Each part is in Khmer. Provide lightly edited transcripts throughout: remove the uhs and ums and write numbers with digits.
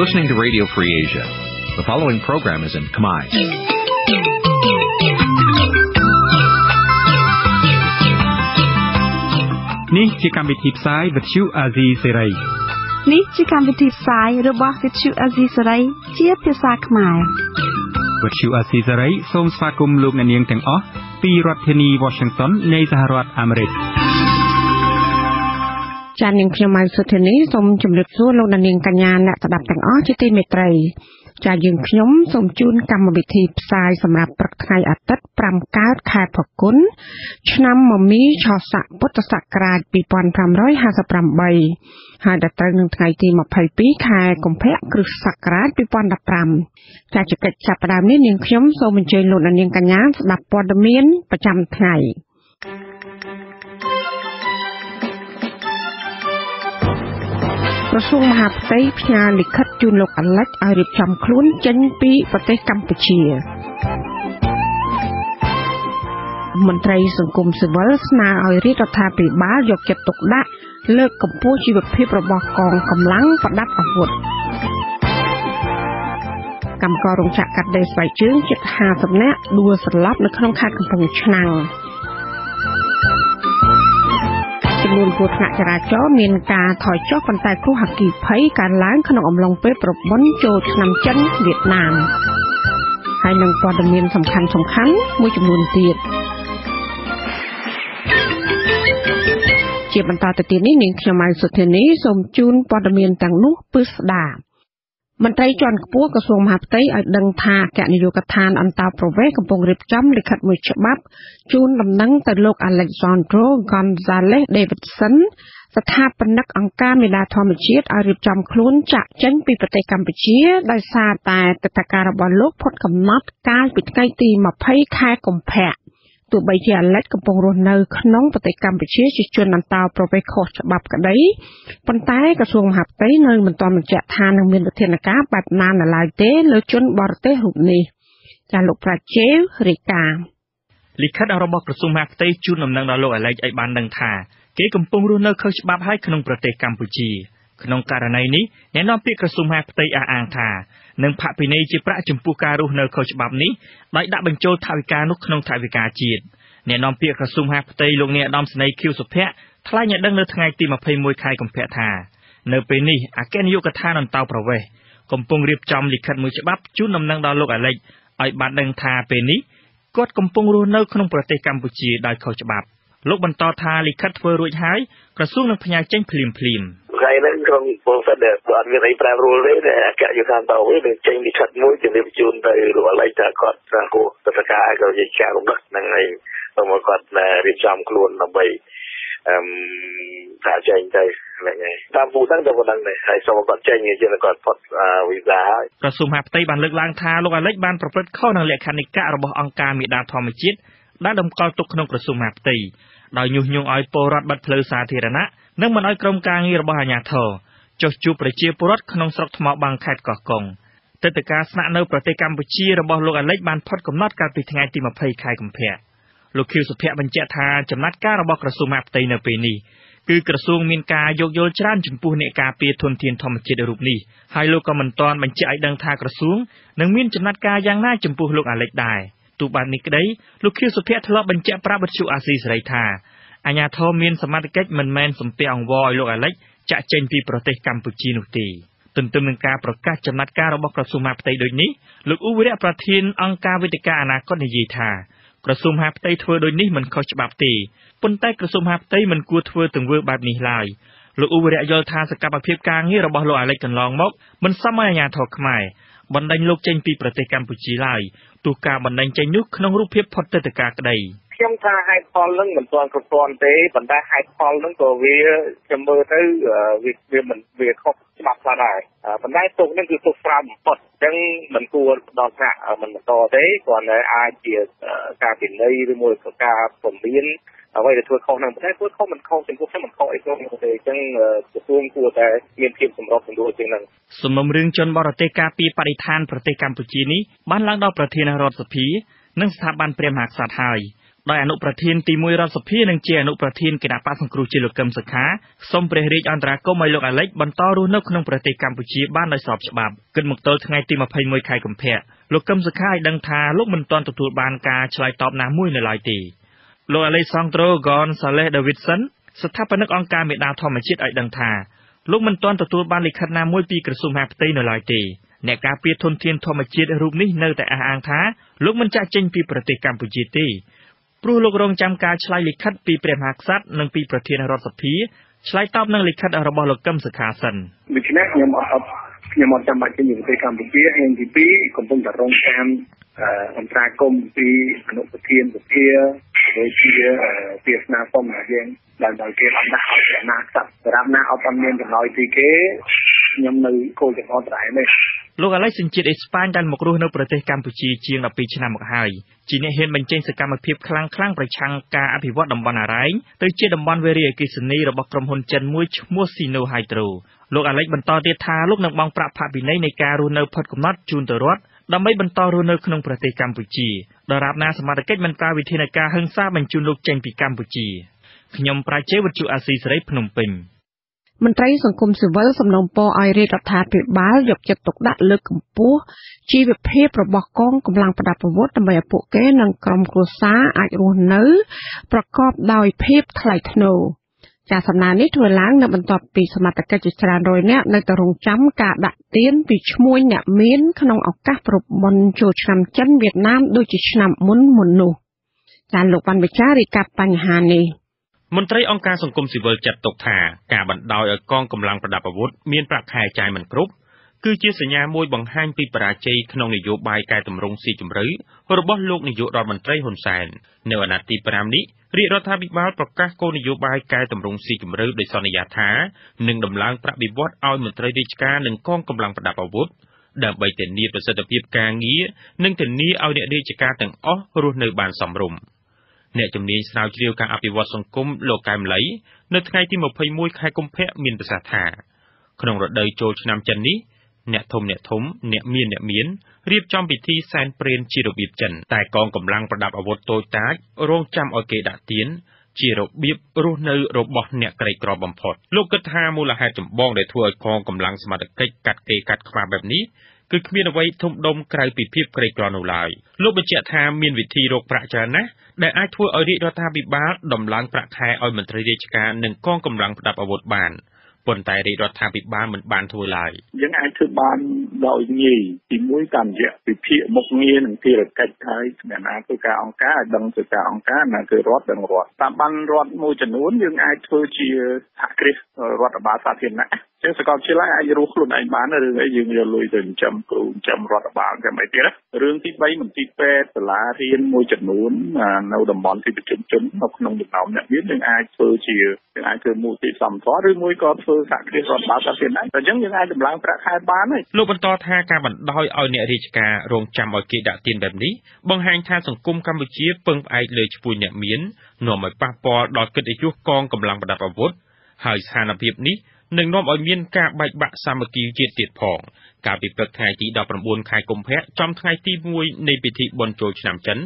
listening to Radio Free Asia. The following program is in Khmer. Nǐ chi càm bi tiệp xáy vệt chiu a zì sê ray. Nǐ chi càm bi tiệp xáyរបស់វិទ្យុអាស៊ីសេរីជាភាសាខ្មែរវិទ្យុអាស៊ីសេរីសូមស្វាគមន៍លោកអ្នកនាងទាំងអស់ពីរដ្ឋធានី Washington នៃសហរដ្ឋអាមេរិកចា៎នាងខ្ញុំម៉ៅសុធានីសូមជម្រាបសួរលោកអ្នកនាងកញ្ញាអ្នកស្ដាប់ទាំងអស់ជាទីមេត្រីចា៎យើងខ្ញុំសូមជូនកម្មវិធីផ្សាយសម្រាប់ព្រឹកថ្ងៃអាទិត្យ5កើតខែផល្គុនឆ្នាំមមីឆស័កពុទ្ធសករាជ2558ហើយដល់ត្រូវនឹងថ្ងៃទី22ខែកុម្ភៈគ្រិស្តសករាជ2015ចា៎កិច្ចចាប់ផ្ដើមនេះនាងខ្ញុំសូមអញ្ជើញលោកអ្នកនាងកញ្ញាស្ដាប់ព័ត៌មានប្រចាំថ្ងៃក្រសួងមហាផ្ទៃផ្ញើលិខិតជូនលោកអាឡិចឲ្យរៀបចំខ្លួនចេញពីប្រទេសកម្ពុជាមន្ត្រីសង្គមស៊ីវិលស្នើឲ្យរាជរដ្ឋាភិបាលយកចិត្តទុកដាក់លើកកម្ពស់ជីវភាពរបស់កងកម្លាំងប្រដាប់អាវុធកម្មកររោងចក្រកាត់ដេរស្បែកជើងជិត50នាក់ដួលស្លាប់នៅក្នុងខេត្តកំពង់ឆ្នាំងចំនួនគ្រោះថ្នាក់ចរាចរណ៍មានការថយចុះប៉ុន្តែគ្រោះអគ្គិភ័យកើនឡើងក្នុងអំឡុងពេលប្រពន្ធចូលឆ្នាំចិនវៀតណាមហើយនឹងព័ត៌មានសំខាន់មួយចំនួនទៀតជាបន្តទៅទៀតនេះនាងខ្ញុំម៉ៅសុធានីសូមជូនព័ត៌មានទាំងនោះពិស្ដាមន្ត្រីជាន់ខ្ពស់ក្រសួងមហាផ្ទៃឲ្យដឹងថាអគ្គនាយកដ្ឋានអន្តរប្រវេសន៍កំពុងរៀបចំលិខិតមួយច្បាប់ជូនដំណឹងទៅលោក Alejandro Gonzalez Davidson ស្ថាបនិកអង្គការមេដាធម្មជាតិឲ្យរៀបចំខ្លួនចាក់ចេញពីប្រទេសកម្ពុជាដោយសារតែទឹកដីការរបស់លោកផុតកំណត់កាលពីថ្ងៃទី20ខែកុម្ភៈទោះបីជាអាឡិចកំពុងរស់នៅក្នុងប្រទេសកម្ពុជាជាជនអន្តោប្រវេសន៍ខុសច្បាប់ក្តីប៉ុន្តែក្រសួងមហាផ្ទៃនៅមិនទាន់បញ្ជាក់ថានឹងមានវិធានការបែបណានៅឡើយទេលើជនបរទេសរូបនេះចាលោកប្រាជេវរាយការណ៍លិខិតរបស់ក្រសួងមហាផ្ទៃជូនដំណឹងដល់លោកអាឡិចឲ្យបានដឹងថាគេកំពុងរស់នៅខុសច្បាប់ហើយក្នុងប្រទេសកម្ពុជាក្នុងករណីនេះអ្នកនាំពាក្យក្រសួងមហាផ្ទៃអះអាងថានឹងផាកពិន័យជាប្រាក់ចំពោះការរស់នៅខុសច្បាប់នេះដោយដាក់បញ្ចូលថវិកានោះក្នុងថវិកាជាតិអ្នកនាំពាក្យក្រសួងមហាផ្ទៃលោកនាយឧត្តមសេនីយ៍ខៀវសុភ័ក្រថ្លែងឲ្យដឹងនៅថ្ងៃទី21ខែកុម្ភៈថានៅពេលនេះអគ្គនាយកដ្ឋានអន្តោប្រវេសន៍កំពុងរៀបចំលិខិតមួយច្បាប់ជូនដំណឹងដល់លោកអាឡិចឲ្យបានដឹងថាពេលនេះគាត់កំពុងរស់នៅក្នុងប្រទេសកម្ពុជាដោយខុសច្បាប់លោកបន្តថាលិខិតធ្វើរួចហើយក្រសួងនឹងផ្ញើចេញភ្លាមថ្ងៃនេះក្រុមពលរដ្ឋដែលអត់មានអីប្រែប្រួលទេអគ្គនាយកដ្ឋានតវិញនឹងចេញលិខិតមួយជំរាបជូនទៅលោកអាឡិចថាគាត់គួរទៅធ្វើការឲ្យជាការរំលឹកនឹងឯងសូមគាត់រៀបចំខ្លួនដើម្បីថាចេញទៅហ្នឹងហើយតាមពូហ្នឹងទៅប៉ុណ្ណឹងដែរហើយសូមគាត់ចេញជាគាត់ផុតវីសាហើយក្រសួងមហាផ្ទៃបានលើកឡើងថាលោកអាឡិចបានប្រព្រឹត្តខុសនឹងលក្ខន្តិកៈរបស់អង្គការមេដាធម្មជាតិដែលតម្កល់ទុកក្នុងក្រសួងមហាផ្ទៃដោយញុះញង់ឲ្យពលរដ្ឋបិទផ្លូវសាធារណៈនិងមិនឲ្យក្រុមការងាររបស់អាជ្ញាធរចុះជួបប្រជាពលរដ្ឋក្នុងស្រុកថ្មបាំងខេត្តកោះកុងទិដ្ឋាការស្នាក់នៅប្រទេសកម្ពុជារបស់លោកអាឡិចបានផុតកំណត់កាលពីថ្ងៃទី20ខែកុម្ភៈលោកខៀវសុភ័ក្របញ្ជាក់ថាចំណាត់ការរបស់ក្រសួងមហាផ្ទៃនៅពេលនេះគឺក្រសួងមានការយោគយល់ច្រើនចំពោះអ្នកការពារធនធានធម្មជាតិរូបនេះហើយលោកក៏មិនទាន់បញ្ជាក់ឲ្យដឹងថាក្រសួងនឹងមានចំណាត់ការយ៉ាងណាចំពោះលោកអាឡិចដែរទោះបាននេះក្តីលោកខៀវសុភ័ក្រធ្លាប់បញ្ជាក់ប្រាប់វិទ្យុអាស៊ីសេរីថាអាជ្ញាធរមានសមត្ថកិច្ចមិនមែនសំពះអង្វរឲ្យលោកអាឡិចចាក់ចេញពីប្រទេសកម្ពុជានោះទេទន្ទឹមនឹងការប្រកាសចំណាត់ការរបស់ក្រសួងមហាផ្ទៃដូចនេះលោកអ៊ូវីរៈប្រធានអង្គការវេទិកាអនាគតនិយាយថាក្រសួងមហាផ្ទៃធ្វើដូចនេះមិនខុសច្បាប់ទេប៉ុន្តែក្រសួងមហាផ្ទៃមិនគួរធ្វើទង្វើបែបនេះឡើយលោកអ៊ូវីរៈយល់ថាសកម្មភាពការងាររបស់លោកអាឡិចកន្លងមកមិនសមឲ្យអាជ្ញាធរខ្មែរបណ្ដេញលោកចេញពីប្រទេសកម្ពុជាឡើយទោះការបណ្ដេញចេញនោះក្នុងរូបភាពផុតទិដ្ឋាការក្តីខ្ញុំថាហេតុផលនឹងមិនទាន់គ្រប់គ្រាន់ទេប៉ុន្តែហេតុផលនឹងក៏វាខ្ញុំមើលទៅវាខុសច្បាប់ខ្លះដែរប៉ុន្តែទុកនឹងគឺទុកស្រាលបំផុតអញ្ចឹងមិនគួរដល់ថ្នាក់មិនបន្តទេគ្រាន់តែអាចជាការពិន័យឬមួយក៏ការពំមានអ្វីដែលធ្វើខុសនឹងប៉ុន្តែធ្វើខុសមិនខុសចំពោះខ្ញុំមិនខុសអីគ្រប់ទេអញ្ចឹងក្រសួងគួរតែមានភាពសម្របសម្រួលជាងនឹងសំណុំរឿងជនបរទេសការពីបរិស្ថានប្រទេសកម្ពុជានេះបានឡើងដល់ប្រធានរដ្ឋសភានិងស្ថាប័នព្រះមហាក្សត្រហើយ ដោយអនុប្រធានទី1រដ្ឋសភានិងជាអនុប្រធានគណៈបក្សសង្គ្រោះជាតិលោកកឹមសុខាសូមព្រះរាជអន្តរាគមន៍ឲ្យលោកអាលិចបន្តរស់នៅក្នុងប្រទេសកម្ពុជាបានដោយស្របច្បាប់គិតមកទល់ថ្ងៃទី21ខែកុម្ភៈលោកកឹមសុខាឲ្យដឹងថាលោកមិនទាន់ទទួលបានការឆ្លើយតបណាមួយនៅឡើយទេលោក Alejandro González Davidson ស្ថាបនិកអង្គការមេដាធម្មជាតិឲ្យដឹងថាលោកមិនទាន់ទទួលបានលិខិតណាមួយពីក្រសួងមហាផ្ទៃនៅឡើយទេអ្នកការពារធនធានធម្មជាតិរូបនេះនៅតែអះអាងថាលោកមិនចាក់ចេញពីប្រទេសកម្ពុជាទេព្រោះលោករងចាំការឆ្លើយលិខិតពីព្រះមហាក្សត្រនិងពីប្រធានរដ្ឋសភាឆ្លើយតបនឹងលិខិតរបស់លោកកឹមសុខាសិនដូច្នេះខ្ញុំអត់ចាំបាច់ចេញពីប្រទេសកម្ពុជាហើយទី2កំពុងតែរងចាំអន្តរាគមន៍ពីអនុប្រធានសភាដូចជាពីស្នាគមន៍យើងដល់គេអត់ដាក់ឲ្យណាខ្សត់សម្រាប់ណាអត់មានចំណោយពីគេខ្ញុំនៅគោលចំហត្រែនេះលោកអាឡិចសញ្ជាតិអេស្ប៉ាញបានមករស់នៅប្រទេសកម្ពុជាជាង12ឆ្នាំមកហើយជាអ្នកហ៊ានបញ្ចេញសកម្មភាពខ្លាំងៗប្រឆាំងការអភិវឌ្ឍតំបន់អរ៉ែងទៅជាតំបន់វារីអគ្គិសនីរបស់ក្រុមហ៊ុនចិនមួយឈ្មោះ Sino Hydro លោកអាឡិចបន្តទៀតថាលោកនឹងបង់ប្រាក់ផាកពិន័យនៃការរស់នៅផុតកំណត់ជូនទៅរដ្ឋដើម្បីបន្តរស់នៅក្នុងប្រទេសកម្ពុជាដរាបណាសមត្ថកិច្ចមិនប្រើវិធានការហិង្សាបញ្ជូនលោកចេញពីកម្ពុជាខ្ញុំប្រាជ្ញវិទ្យុអាស៊ីសេរីភ្នំពេញមន្ត្រីសង្គមស៊ីវិលសំណូមពរឲ្យរាជរដ្ឋាភិបាលយកចិត្តទុកដាក់លើកកម្ពស់ជីវភាពរបស់កងកម្លាំងប្រដាប់អាវុធដើម្បីឲ្យពួកគេនិងក្រុមគ្រួសារអាចរស់នៅប្រកបដោយភាពថ្លៃថ្នូរការសំណើនេះធ្វើឡើងនៅបន្ទាប់ពីសមត្ថកិច្ចជាច្រើនរយនាក់នៅតែរងចាំការដាក់ទានពីឈ្មួញអ្នកមានក្នុងឱកាសប្រពន្ធចូលឆ្នាំចិនវៀតណាមដូចជាឆ្នាំមុននោះចាលោកវណ្ណវិចាររាយការណ៍បញ្ហានេះមន្ត្រីអង្គការសង្គមស៊ីវិលចាត់ទុកថាការបណ្ដោយឲ្យកងកម្លាំងប្រដាប់អាវុធមានប្រាក់ខែចាយមិនគ្រប់គឺជាសញ្ញាមួយបង្ហាញពីបរាជ័យក្នុងនយោបាយកែតម្រង់ស៊ីជម្រៅរបស់លោកនាយករដ្ឋមន្ត្រីហ៊ុនសែននៅអាណត្តិទី5នេះរាជរដ្ឋាភិបាលប្រកាសគោលនយោបាយកែតម្រង់ស៊ីជម្រៅដោយសន្យាថានឹងដំឡើងប្រាក់បៀវត្សឲ្យមន្ត្រីរាជការនិងកងកម្លាំងប្រដាប់អាវុធដើម្បីធានាប្រសិទ្ធភាពការងារនិងធានាឲ្យអ្នករាជការទាំងអស់រស់នៅបានសមរម្យអ្នកជំនាញស្រាវជ្រាវការអភិវឌ្ឍសង្គមលោកកែមលីនៅថ្ងៃទី21ខែកុម្ភៈមានប្រសាសន៍ថាក្នុងរដូវចូលឆ្នាំចិននេះអ្នកធំអ្នកមានរៀបចំពិធីសែនព្រេនជារបៀបចិនតែកងកម្លាំងប្រដាប់អាវុធតូចតាចរងចាំឲ្យគេដាក់ទានជារបៀបរស់នៅរបស់អ្នកក្រីក្របំផុតលោកគិតថាមូលហេតុចម្បងដែលធ្វើឲ្យកងកម្លាំងសមត្ថកិច្ចកាត់គេកាត់ខ្វះបែបនេះគឺគ្មានអ្វីធំដុំក្រៅពីភាពក្រីក្រនោះឡើយលោកបញ្ជាក់ថាមានវិធីរកប្រាក់ច្រើនណាស់ដែលអាចធ្វើឲ្យរាជរដ្ឋាភិបាលដំឡើងប្រាក់ខែឲ្យមន្ត្រីរាជការនិងកងកម្លាំងប្រដាប់អាវុធបានប៉ុន្តែរាជរដ្ឋាភិបាលមិនបានធ្វើឡើយយើងអាចធ្វើបានដោយងាយទី1តាមរយៈវិភាគមុខងារនិងភារកិច្ចហើយអ្នកណាធ្វើការអង្គការឲ្យដឹងធ្វើការអង្គការណាគឺរដ្ឋដឹងរដ្ឋតាមបានរដ្ឋមួយចំនួនយើងអាចធ្វើជាសហគ្រាសរដ្ឋបាលសាធារណៈចឹងសកលវិទ្យាល័យអាចរស់ខ្លួនឯងបានរឿងអីយើងយកលុយទៅចិញ្ចឹមគ្រូចិញ្ចឹមរដ្ឋបាលចាំអីទៀតរឿងទី3មន្ទីរពេទ្យសាលារៀនមួយចំនួននៅតំបន់ទីប្រជុំជននៅក្នុងចំណោមអ្នកមានយើងអាចធ្វើមូលនិធិសមត្ថឬមួយក៏ធ្វើសហគ្រាសរដ្ឋបាលសាធារណៈតែចឹងយើងអាចតម្លើងប្រាក់ខែបានហើយលោកបន្តថាការបណ្ដោយឲ្យអ្នករាជការរងចាំឲ្យគេដាក់ទានបែបនេះបង្ហាញថាសង្គមកម្ពុជាពឹងផ្អែកលើឈ្មោះអ្នកមាននាំឲ្យប៉ះពាល់ដល់កិត្តិយសកងកម្លាំងប្រដាប់អាវុធហើយស្ថានភាពនេះនឹងនាំឲ្យមានការបែកបាក់សាមគ្គីជាតិទៀតផងកាលពីព្រឹកថ្ងៃទី19ខែកុម្ភៈចំថ្ងៃទី1នៃពិធីបុណ្យចូលឆ្នាំចិន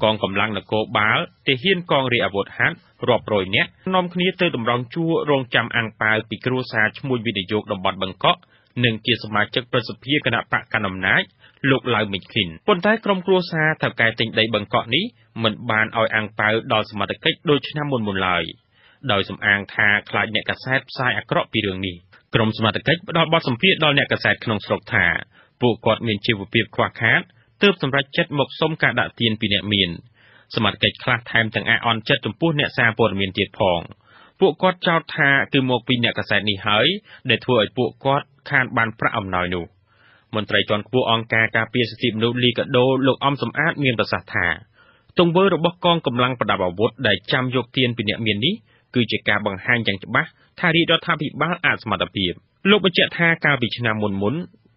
កងកម្លាំងនគរបាលទាហានកងរាជអាវុធហត្ថរាប់រយនាក់នាំគ្នាទៅតម្រង់ជួររងចាំអាំងប៉ាវពីគ្រួសារឈ្មួញវិនិយោគតំបន់បឹងកក់និងជាសមាជិកប្រសិទ្ធិគណៈបកកណ្ដាលអំណាចលោកឡៅមិញឃីនប៉ុន្តែក្រុមគ្រួសារថៅកែទិញដីបឹងកក់នេះមិនបានឲ្យអាំងប៉ាវដល់សមត្ថកិច្ចដូចឆ្នាំមុនឡើយដោយសំអាងថាខ្លាចអ្នកកាសែតផ្សាយអាក្រក់ពីរឿងនេះក្រុមសមត្ថកិច្ចផ្ដល់បទសម្ភាសន៍ដល់អ្នកកាសែតក្នុងស្រុកថាពួកគាត់មានជីវភាពខ្វះខាតទើបសម្រេចចិត្តមកសុំការដាក់ទានពីអ្នកមានសមត្ថកិច្ចខ្លះថែមទាំងអន់ចិត្តចំពោះអ្នកសារព័ត៌មានទៀតផងពួកគាត់ចោទថាគឺមកពីអ្នកកាសែតនេះហើយដែលធ្វើឲ្យពួកគាត់ខានបានប្រាក់អំណោយនោះមន្ត្រីជាន់ខ្ពស់អង្គការការពារសិទ្ធិមនុស្សលីកាដូលោកអំសំអាតមានប្រសាសន៍ថាទង្វើរបស់កងកម្លាំងប្រដាប់អាវុធដែលចាំយកទានពីអ្នកមាននេះគឺជាការបង្ហាញយ៉ាងច្បាស់ថារាជរដ្ឋាភិបាលអសមត្ថភាពលោកបញ្ជាក់ថាកាលពីឆ្នាំមុន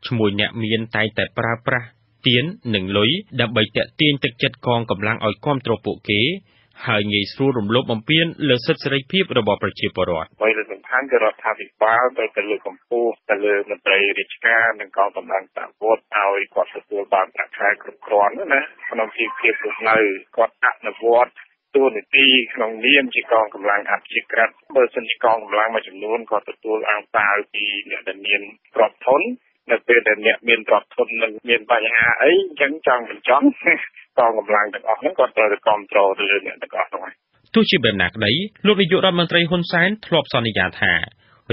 ឈ្មោះអ្នកមានតែងតែប្រើប្រាស់ទាននិងលុយដើម្បីទាក់ទាញទឹកចិត្តកងកម្លាំងឲ្យគាំទ្រពួកគេហើយងាយស្រួលរំលោភបំពានលើសិទ្ធិសេរីភាពរបស់ប្រជាពលរដ្ឋអ្វីដែលសំខាន់គឺរដ្ឋាភិបាលត្រូវតែលើកកម្ពស់ទៅលើមន្ត្រីរាជការនិងកងកម្លាំងប្រដាប់អាវុធឲ្យគាត់ទទួលបានប្រាក់ខែគ្រប់គ្រាន់ណាក្នុងជីវភាពរស់នៅគាត់អនុវត្ត ទួលនីតិក្នុងនាមជាកងកម្លាំងអភិក្រិតបើសិនជាកងកម្លាំងមួយចំនួនក៏ទទួលអង្គការពីអ្នកដែលមានទ្រព្យធននៅពេលដែលអ្នកមានទ្រព្យធននឹងមានបញ្ហាអីអញ្ចឹងចង់បញ្ចង់កងកម្លាំងទាំងអស់ហ្នឹងក៏ត្រូវតែគ្រប់គ្រងទៅលើអ្នកទាំងអស់ហ្នឹងហើយទោះជាបែបណាក្តីលោកនាយករដ្ឋមន្ត្រីហ៊ុនសែនធ្លាប់សន្យាថា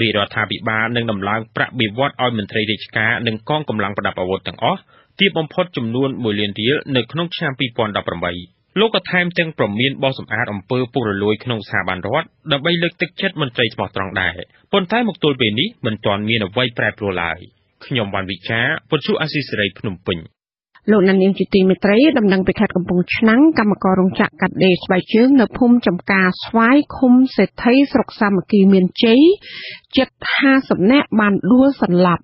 រាជរដ្ឋាភិបាលនឹងដំឡើងប្រាក់បៀវត្សឲ្យមន្ត្រីរាជការនិងកងកម្លាំងប្រដាប់អាវុធទាំងអស់ទាបបំផុតចំនួន1 លានរៀលនៅក្នុងឆ្នាំ2018លោកក៏ថែមទាំងប្រមានបោសសម្អាតអំពើពុករលួយក្នុងស្ថាប័នរដ្ឋដើម្បីលើកទឹកចិត្តមន្ត្រីស្មោះត្រង់ដែរប៉ុន្តែមកទល់ពេលនេះមិនទាន់មានអ្វីប្រែប្រួលឡើយខ្ញុំវ៉ាន់វិចាពុទ្ធអាស៊ីសេរីភ្នំពេញលោកនាងជាទីមេត្រីដំណឹងពីខេត្តកំពង់ឆ្នាំងកម្មកររោងចក្រកាត់ដេរស្បែកជើងនៅភូមិចំការស្វាយឃុំសេដ្ឋីស្រុកសាមគ្គីមានជ័យជិត50នាក់បានដួលសន្លប់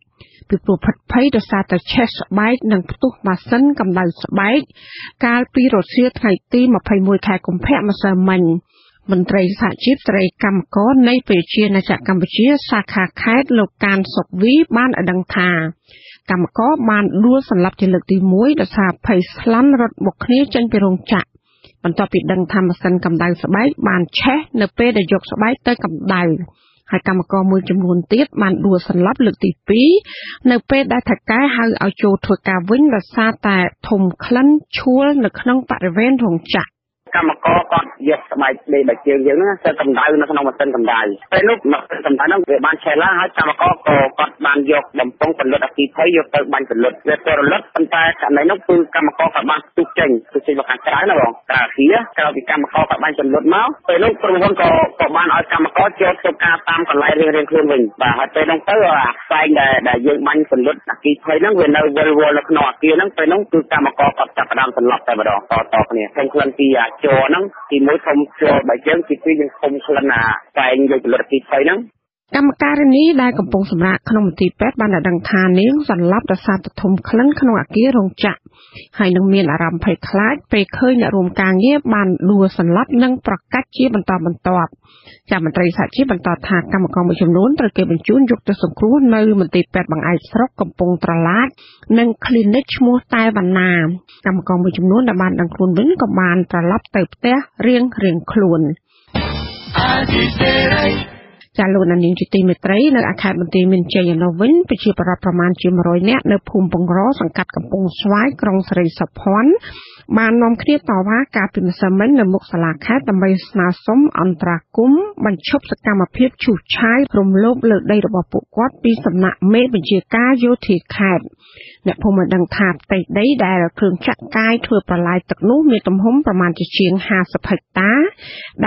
ពីព្រោះផិតភ័យដោយសារតែឆេះស្បែកនិងផ្ទុះម៉ាស៊ីនកម្ដៅស្បែកកាលពីរសៀលថ្ងៃទី21ខែកុម្ភៈម្សិលមិញមន្ត្រីសហជីពត្រីកម្មករនៃប្រជាជាតិកម្ពុជាសាខាខេត្តលោកកានសុកវីបានឲ្យដឹងថាកម្មករបានដួលសន្លប់ជាលើកទី1ដោយសារភ័យស្លន់រត់បុកគ្នាចេញពីរោងចក្របន្ទាប់ពីដឹងថាម៉ាស៊ីនកម្ដៅស្បែកបានឆេះនៅពេលដែលយកស្បែកទៅកម្ដៅហើយកម្មករមួយចំនួនទៀតបានដួលសន្លប់លើកទី2នៅពេលដែលថៅកែហៅឲ្យចូលធ្វើការវិញដោយសារតែធំក្លិនឈួលនៅក្នុងបរិវេណរោងចក្រកម្មករគាត់យកស្បែកដេកបែកជើងយើងហ្នឹងទៅកម្ដៅនៅក្នុងម៉ាស៊ីនកម្ដៅពេលនោះម៉ាស៊ីនកម្ដៅហ្នឹងវាបានឆេះឡើងហើយកម្មករក៏គាត់បានយកបំពង់ពន្លត់អគ្គិភ័យយកទៅបាញ់ពន្លត់វាទៅរលត់ប៉ុន្តែករណីនោះគឺកម្មករគាត់បានទុកចេញមកខាងក្រៅណាបងតែអាគារក្រៅពីកម្មករគាត់បាញ់ពន្លត់មកពេលនោះក្រុមហ៊ុនក៏បានឲ្យកម្មករចូលធ្វើការតាមកន្លែងរៀងៗខ្លួនវិញបាទហើយពេលនោះទៅអាផ្សែងដែលយើងបាញ់ពន្លត់អគ្គិភ័យហ្នឹងវានៅវិលវល់នៅក្នុងអាគារហ្នឹងពេលនោះគឺកម្មករគាត់ចាប់ផ្ដើមសន្លប់តែម្ដងតគ្នាខ្ញុំក្លិនពីជរហ្នឹងទី1ធំជរបែកជើងទី2យើងធំក្លិនផ្សែងយកផលិតអគ្គិភ័យហ្នឹងកម្មការនីដែលកំពុងសម្រាកក្នុងមន្ទីរពេទ្យបានដឹងថានាងសន្លប់ដោយសារធំក្លិនក្នុងអាគាររោងចក្រហើយនឹងមានអារម្មណ៍ភ័យខ្លាចពេលឃើញអ្នករួមការងារបានដួលសន្លប់និងប្រកាសជាបន្តបន្ទាប់ចាមន្ត្រីសហជីពបន្តថាកម្មករមួយចំនួនត្រូវគេបញ្ជូនយកទៅសង្គ្រោះនៅមន្ទីរពេទ្យបង្អែកស្រុកកំពង់ត្រឡាចនិង clinic ឈ្មោះតែវណ្ណាកម្មករមួយចំនួនដែលបានដឹងខ្លួនវិញក៏បានត្រឡប់ទៅផ្ទះរៀងខ្លួនចាលោកនាងជាទីមេត្រីនៅខេត្តបន្ទាយមានជ័យឯនោះវិញប្រជាពលរដ្ឋប្រមាណជា100នាក់នៅភូមិបង្រសង្កាត់កំពង់ស្វាយក្រុងស្រីសុភ័ណ្ឌបាននាំគ្នាតវ៉ាកាលពីម្សិលមិញនៅមុខសាលាខេត្តដើម្បីស្នើសុំអន្តរាគមន៍បញ្ឈប់សកម្មភាពឈូសឆាយរំលោភលើដីរបស់ពួកគាត់ពីសំណាក់មេបញ្ជាការយោធាខេត្តអ្នកភូមិបានដឹងថាផ្ទៃដីដែលគ្រឿងចាក់កាយធ្វើប្រឡាយទឹកនោះមានទំហំប្រមាណជាង50ហិកតា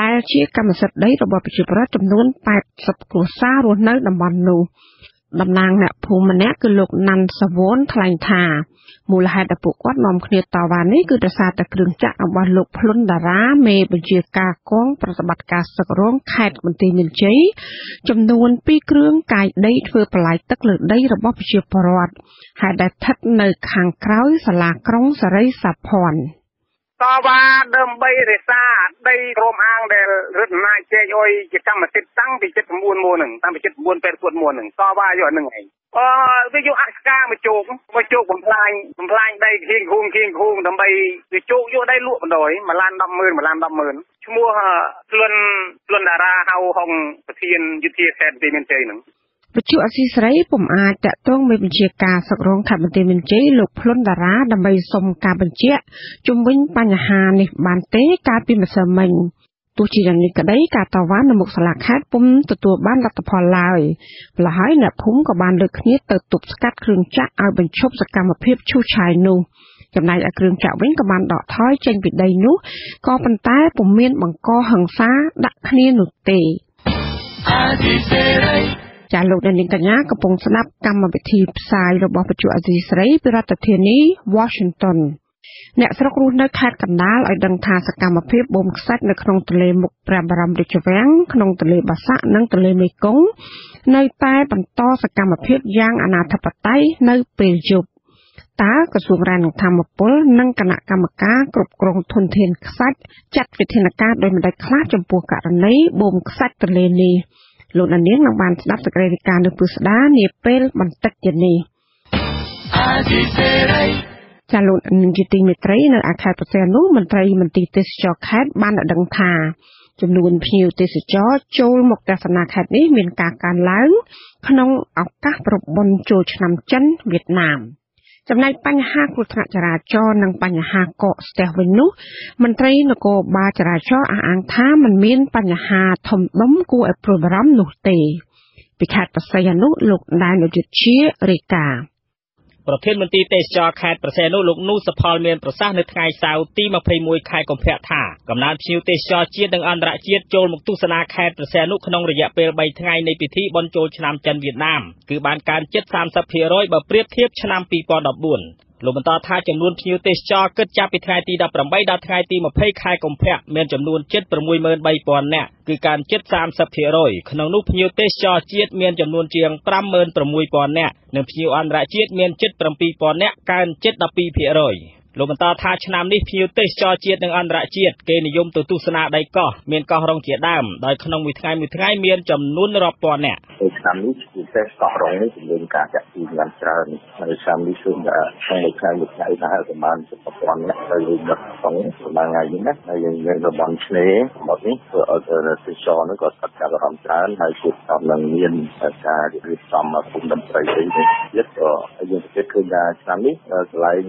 ដែលជាកម្មសិទ្ធិដីរបស់ប្រជាពលរដ្ឋចំនួន80គ្រួសាររស់នៅតំបន់នោះតំណាងអ្នកភូមិម្នាក់គឺលោកណាន់សវនថ្លែងថាមូលហេតុដែលពួកគាត់នាំគ្នាតវ៉ានេះគឺដោយសារតែគ្រឿងចាក់របស់លោកភ្លុនតារាមេបញ្ជាការកងប្រតិបត្តិការសឹករងខេត្តបន្ទាយមានជ័យចំនួន2គ្រឿងកាយដីធ្វើប្រឡាយទឹកលើដីរបស់ប្រជាពលរដ្ឋហើយដែលស្ថិតនៅខាងក្រោយសាលាក្រុងសេរីសុភ័ណ្ឌតវ៉ាដើម្បីរក្សាដីក្រុមអាងដែលរដ្ឋាភិបាលជែកអុយជាកម្មសិទ្ធិតាំងពី79មុនហ្នឹងតាំងពី79 80មុនហ្នឹងតវ៉ាយកហ្នឹងឯងវាយកអក្សការមកជោគបំផ្លាញដីគៀងឃូងដើម្បីវាជោគយកដីលក់បណ្ដោយ1 លាន 10,000ឈ្មោះភ្លុនតារាហៅហុងប្រធានយុធាខេត្តបន្ទាយមានជ័យហ្នឹងវិទ្យុអស៊ីសេរីពុំអាចតាក់ទងមេបញ្ជាការសឹករងខេត្តបន្ទាយមានជ័យលោកភ្លុនតារាដើម្បីសុំការបញ្ជាក់ជុំវិញបញ្ហានេះបានទេកាលពីម្សិលមិញទោះជាយ៉ាងនេះក្តីការតវ៉ានៅមុខសាលាខេត្តពុំទទួលបានលទ្ធផលឡើយម្ល៉េះហើយអ្នកភូមិក៏បានលើកគ្នាទៅទប់ស្កាត់គ្រឿងចាក់ឲ្យបញ្ឈប់សកម្មភាពឈូសឆាយនោះចំណែកឯគ្រឿងចាក់វិញក៏បានដកថយចេញពីដីនោះក៏ប៉ុន្តែពុំមានបង្កហិង្សាដាក់គ្នានោះទេចាលោកនាងកញ្ញាកំពុងស្ដាប់កម្មវិធីផ្សាយរបស់វិទ្យុអាស៊ីសេរីពីរដ្ឋធានី Washington អ្នកស្រុករស់នៅខេត្តកណ្ដាលឲ្យដឹងថាសកម្មភាពបូមខ្សាច់នៅក្នុងទន្លេមុខព្រះបរមរាជវាំងក្នុងទន្លេបាសាក់និងទន្លេមេគង្គនៅតែបន្តសកម្មភាពយ៉ាងអនាធិបតេយ្យនៅពេលយប់តើក្រសួងរាយនឹងធម្មពលនិងគណៈកម្មការគ្រប់គ្រងធនធានខ្សាច់ចាត់វិធានការដោយម្ដេចខ្លះចំពោះករណីបូមខ្សាច់ទន្លេនេះលោកនាងនឹងបានស្ដាប់សេចក្តីរាយការណ៍នៅពឹស្ដានាពេលបន្តិចទៀតនេះ ចាលោកនាយកទីមេត្រីនៅខេត្តព្រះសីហនុមន្ត្រីមន្ទីរទេសចរខេត្តបានដឹងថាចំនួនភ្ញៀវទេសចរចូលមកទស្សនាខេត្តនេះមានការកើនឡើងក្នុងឱកាសប្រពន្ធចូលឆ្នាំចិនវៀតណាមចំណែកបញ្ហាគ្រោះថ្នាក់ចរាចរណ៍និងបញ្ហាកកស្ទះវិញនោះមន្ត្រីនគរបាលចរាចរណ៍អះអាងថាมันមានបញ្ហាធំដុំគួរឲ្យព្រួយបារម្ភនោះទេពីខេត្តព្រះសីហនុលោកដានយុទ្ធជារាយការណ៍ប្រធានមន្ត្រីទេសចរខេត្តព្រះសីហនុលោកនូសផលមានប្រសាសន៍នៅថ្ងៃសៅរ៍ទី21ខែកុម្ភៈថាកំណើតភ្ញៀវទេសចរជាតិនិងអន្តរជាតិចូលមកទស្សនាខេត្តព្រះសីហនុក្នុងរយៈពេល3ថ្ងៃនៃពិធីបុណ្យចូលឆ្នាំចិនវៀតណាមគឺបានកើនជិត 30% បើប្រៀបធៀបឆ្នាំ2014លោកបន្តថាចំនួនភ្ញៀវទេសចរគិតចាប់ពីថ្ងៃទី18ដល់ថ្ងៃទី20ខែកុម្ភៈមានចំនួនជិត 63,000 នាក់គឺកើនជិត 30% ក្នុងនោះភ្ញៀវទេសចរជាតិមានចំនួនជាង 56,000 នាក់និងភ្ញៀវអន្តរជាតិមានជិត 7,000 នាក់កើនជិត 12%លោកបន្តថាឆ្នាំនេះភ្ញៀវទេសចរជាតិនិងអន្តរជាតិគេនិយមទៅទស្សនាដីកោះមានកោះរ៉ុងជាដើមដោយក្នុងមួយថ្ងៃមានចំនួនរាប់ពាន់នាក់ឆ្នាំនេះពិសេសកោះរ៉ុងនេះមានការចាក់ទីយ៉ាងច្រើនហើយឆ្នាំនេះគឺថាក្នុងមួយថ្ងៃថាប្រមាណ 10,000 នាក់ទៅលើទឹកក្នុងប្រហែលថ្ងៃនេះណាហើយយើងរបងឆ្នេរមកនេះធ្វើឲ្យទេសចរនោះក៏ស្អាតចាប់អារម្មណ៍ច្រើនហើយជួបតាមនឹងមានការរៀបចំភូមិតន្ត្រីអីទៀតក៏យើងពិសេសឃើញថាឆ្នាំនេះកន្លែង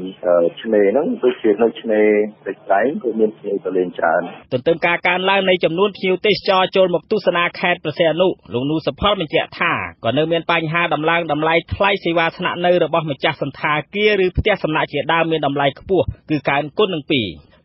ឆ្នេរហ្នឹងដូចជានៅឆ្នេរទឹកស្លែងក៏មានភ្ញៀវទៅលេងច្រើនទន្ទឹមការកើនឡើងនៃចំនួនភ្ញៀវទេសចរចូលមកទស្សនាខេត្តព្រះសីហនុលោកនូសផលបញ្ជាក់ថាក៏នៅមានបញ្ហាដំឡើងតម្លៃថ្លៃសេវាស្នាក់នៅរបស់ម្ចាស់សន្តាគារឬផ្ទះសំណាក់ជាដើមមានតម្លៃខ្ពស់គឺកើនគុណនឹង2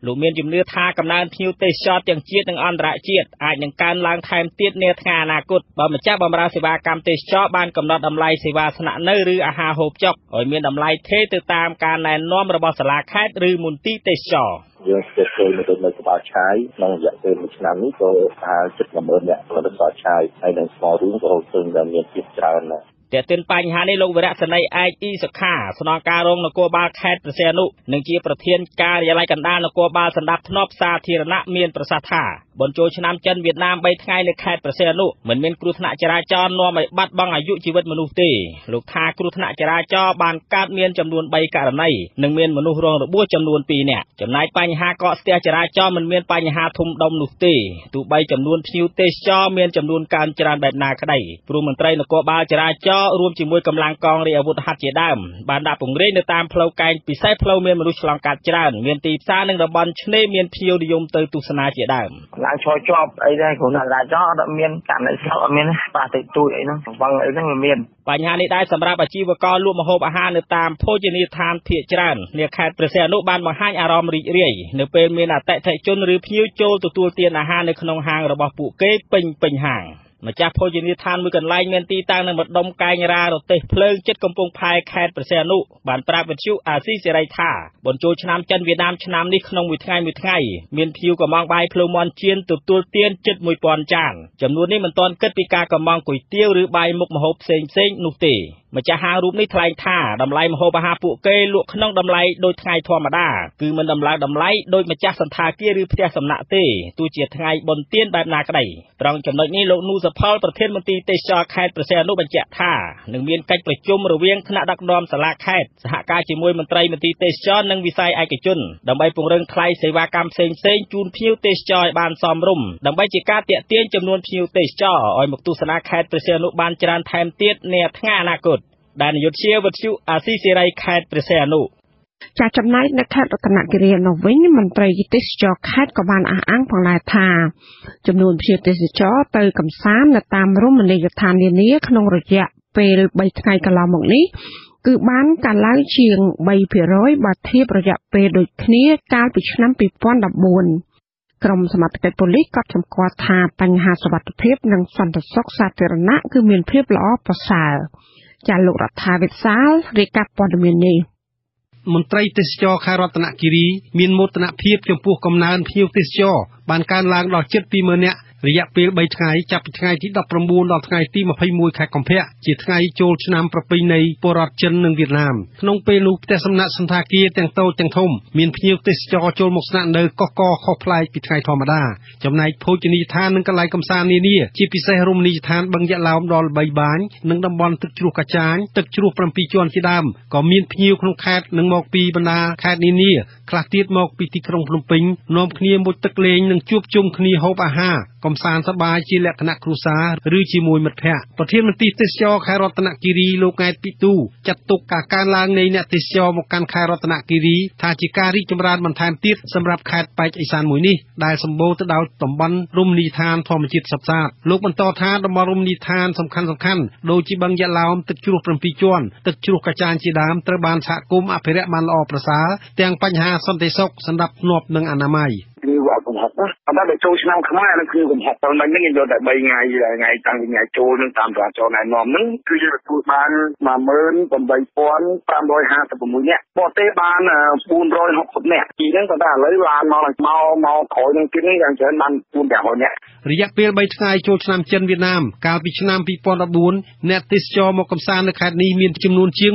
លោកមានជំនឿថាកំណើនភ្ញៀវទេសចរទាំងជាតិនិងអន្តរជាតិអាចនឹងកើនឡើងថែមទៀតនាថ្ងៃអនាគតបើម្ចាស់បម្រើសេវាកម្មទេសចរបានកំណត់តម្លៃសេវាស្នាក់នៅឬអាហារហូបចុកឲ្យមានតម្លៃថេរទៅតាមការណែនាំរបស់សាលាខេត្តឬមន្ទីរទេសចរយើងស្ទើរឃើញនៅក្បាលឆាយក្នុងរយៈពេល1ឆ្នាំនេះក៏ថាជិត 10,000 នាក់នៅក្បាលឆាយហើយនឹងស្មោះរួមក៏ឃើញថាមានភាពច្រើនណាស់តែទិនបញ្ហានេះលោកវរៈសេនីយ៍ឯកអ៊ីសុខាស្នងការរងនគរបាលខេត្តព្រះសីហនុនិងជាប្រធានការិយាល័យកណ្ដាលនគរបាលសម្ដាប់ធ្នាប់សាធារណៈមានប្រសាសន៍ថាបុណ្យចូលឆ្នាំចិនវៀតណាម3ថ្ងៃនៅខេត្តព្រះសីហនុមិនមានគ្រោះថ្នាក់ចរាចរណ៍នាំឲ្យបាត់បង់អាយុជីវិតមនុស្សទេលោកថាគ្រោះថ្នាក់ចរាចរណ៍បានកើតមានចំនួន3ករណីនិងមានមនុស្សរងរបួសចំនួន2នាក់ចំណែកបញ្ហាកកស្ទះចរាចរណ៍មិនមានបញ្ហាធំដុំនោះទេទោះបីចំនួនភ្ញៀវទេសចរមានចំនួនកើនច្រើនបែបណាក្តីព្រោះមន្ត្រីនគរបាលចរាចរណ៍រួមជាមួយកម្លាំងកងរាជអាវុធហត្ថជាដើមបានដាក់ពង្រាយនៅតាមផ្លូវកែងពិសេសផ្លូវមានមនុស្សឆ្លងកាត់ច្រើនមានទីផ្សារនិងតំបន់ឆ្នេរមានភ្ញៀវនិយមទៅទស្សនាជាដើមឡើងឈរជាប់អីដែរគ្រូណាចរាចរណ៍អត់មានករណីស្លាប់អត់មានប៉ះតិចតួចអីហ្នឹងវឹងអីហ្នឹងវាមានបញ្ហានេះដែរសម្រាប់អាជីវករលក់ម្ហូបអាហារនៅតាមភោជនីយដ្ឋានភាគច្រើននាខេត្តព្រះសីហនុបានបង្ហាញអារម្មណ៍រីករាយនៅពេលមានអតិថិជនឬភ្ញៀវចូលទទួលទានអាហារនៅក្នុងហាងរបស់ពួកគេពេញហាងម្ចាស់ភោជនីយដ្ឋានមួយកន្លែងមានទីតាំងនៅម្ដុំកែងរ៉ារទេះភ្លើងចិត្តកំពង់ផែខេត្តព្រះសីហនុបានប្រាប់វិទ្យុអាស៊ីសេរីថាបុណ្យចូលឆ្នាំចិនវៀតណាមឆ្នាំនេះក្នុងមួយថ្ងៃមានភ្ញៀវកំងបាយភ្លៅមាន់ចៀនទទួលទានជិត 1000 ចានចំនួននេះមិនទាន់គិតពីការកំងគុយទាវឬបាយមុខម្ហូបផ្សេងនោះទេម្ចាស់ហាងរូបនេះថ្លែងថាតម្លៃម្ហូបអាហារពួកគេលក់ក្នុងតម្លៃដូចថ្ងៃធម្មតាគឺមិនដំឡើងតម្លៃដូចម្ចាស់សន្តាគារឬផ្ទះសំណាក់ទេទោះជាថ្ងៃបុណ្យទានបែបណាក្តីត្រង់ចំណុចនេះលោកនូសផលប្រធានមន្ត្រីទេសចរខេត្តព្រះសីហនុបញ្ជាក់ថានឹងមានកិច្ចប្រជុំរវាងថ្នាក់ដឹកនាំសាលាខេត្តសហការជាមួយមន្ត្រីមន្ត្រីទេសចរនិងវិស័យឯកជនដើម្បីពង្រឹងថ្លៃសេវាកម្មផ្សេងជូនភ្ញៀវទេសចរឲ្យបានសមរម្យដើម្បីជាការទាក់ទាញចំនួនភ្ញៀវទេសចរឲ្យមកទស្សនាខេត្តព្រះសីហនុបានច្រើនថែមទៀតនាថ្ងៃអនាគតដានយុទ្ធជាវិទ្យុអាស៊ីសេរីខេត្តព្រះសីហនុចាចំណែកនៅខេត្តរតនគិរីនោះវិញមន្ត្រីទេសចរខេត្តក៏បានអះអាងផងដែរថាចំនួនភ្ញៀវទេសចរទៅកំសាន្តនៅតាមរមណីយដ្ឋាននានាក្នុងរយៈពេល3ថ្ងៃកន្លងមកនេះគឺបានកើនឡើងជាង 3% បើធៀបរយៈពេលដូចគ្នាកាលពីឆ្នាំ2014ក្រុមសមត្ថកិច្ចប៉ូលីសក៏សម្គាល់ថាបញ្ហាសុវត្ថិភាពនិងសន្តិសុខសាធារណៈគឺមានភាពល្អប្រសើរចាលោករដ្ឋាវិសាលរាយការណ៍ព័ត៌មាននេះមន្ត្រីទេសចរខេត្តរតនគិរីមានមោទនភាពចំពោះកំណើនភ្ញៀវទេសចរបានកើនឡើងដល់ជិត 20,000 នាក់ រយៈពេល3ថ្ងៃចាប់ពីថ្ងៃទី19ដល់ថ្ងៃទី21ខែកុម្ភៈជាថ្ងៃចូលឆ្នាំប្រពៃណីពលរដ្ឋចិននិងវៀតណាមក្នុងពេលនោះផ្ទះសំណាក់សន្តាគារទាំងតូចទាំងធំមានភ្ញៀវទេសចរចូលមកស្នាក់នៅកកខុសប្លែកពីថ្ងៃធម្មតាចំណែកភោជនីយដ្ឋាននិងកន្លែងកម្សាន្តនានាជាពិសេសរមណីយដ្ឋានបឹងយក្សឡោមដល់3បាញនិងតំបន់ទឹកជ្រោះកាចាញទឹកជ្រោះ7ជាន់ជាដើមក៏មានភ្ញៀវក្នុងខេត្តនិងមកពីបណ្ដាខេត្តនានាខ្លះទៀតមកពីទីក្រុងភ្នំពេញនាំគ្នាមុជទឹកលេងនិងជួបជុំគ្នាហូបអាហារកំសាន្តសប្បាយជាលក្ខណៈគ្រួសារឬជាមួយមិត្តភ័ក្តិប្រធានមន្ត្រីទេសចរខេត្តរតនគិរីលោកង៉ែតពីទូចាត់ទុកការកើនឡើងនៃអ្នកទេសចរមកកាន់ខេត្តរតនគិរីថាជាការរីកចម្រើនបន្ថែមទៀតសម្រាប់ខេត្តប៉ែកឦសានមួយនេះដែលសម្បូរទៅដោយតំបន់រមណីយដ្ឋានធម្មជាតិសុទ្ធសាធលោកបន្តថាតំបន់រមណីយដ្ឋានសំខាន់ៗដូចជាបឹងយក្សឡោមទឹកជ្រោះ7ជាន់ទឹកជ្រោះកាចាញជាដើមត្រូវបានសហគមន៍អភិរក្សបានល្អប្រសើរទាំងបញ្ហាសន្តិសុខសម្រាប់ធ្នាប់និងអនាម័យគឺអត់កំហុសណាប៉ុន្តែដល់ចូលឆ្នាំខ្មែរនឹងគឺកំហុសប៉ុន្តែនេះយកតែ3ថ្ងៃតាំងពីថ្ងៃចូលនឹងតាមចរាចរណ៍ណែនាំនឹងគឺយើងទទួលបាន18556នាក់បរទេសបាន460នាក់ពីហ្នឹងប៉ុន្តែឥឡូវឡានមកក្រោយនឹងទៀតនេះយ៉ាងច្រើនបាន400នាក់រយៈពេល3ថ្ងៃចូលឆ្នាំចិនវៀតណាមកាលពីឆ្នាំ2014អ្នកទេសចរមកកម្សាន្តនៅខេត្តនេះមានចំនួនជាង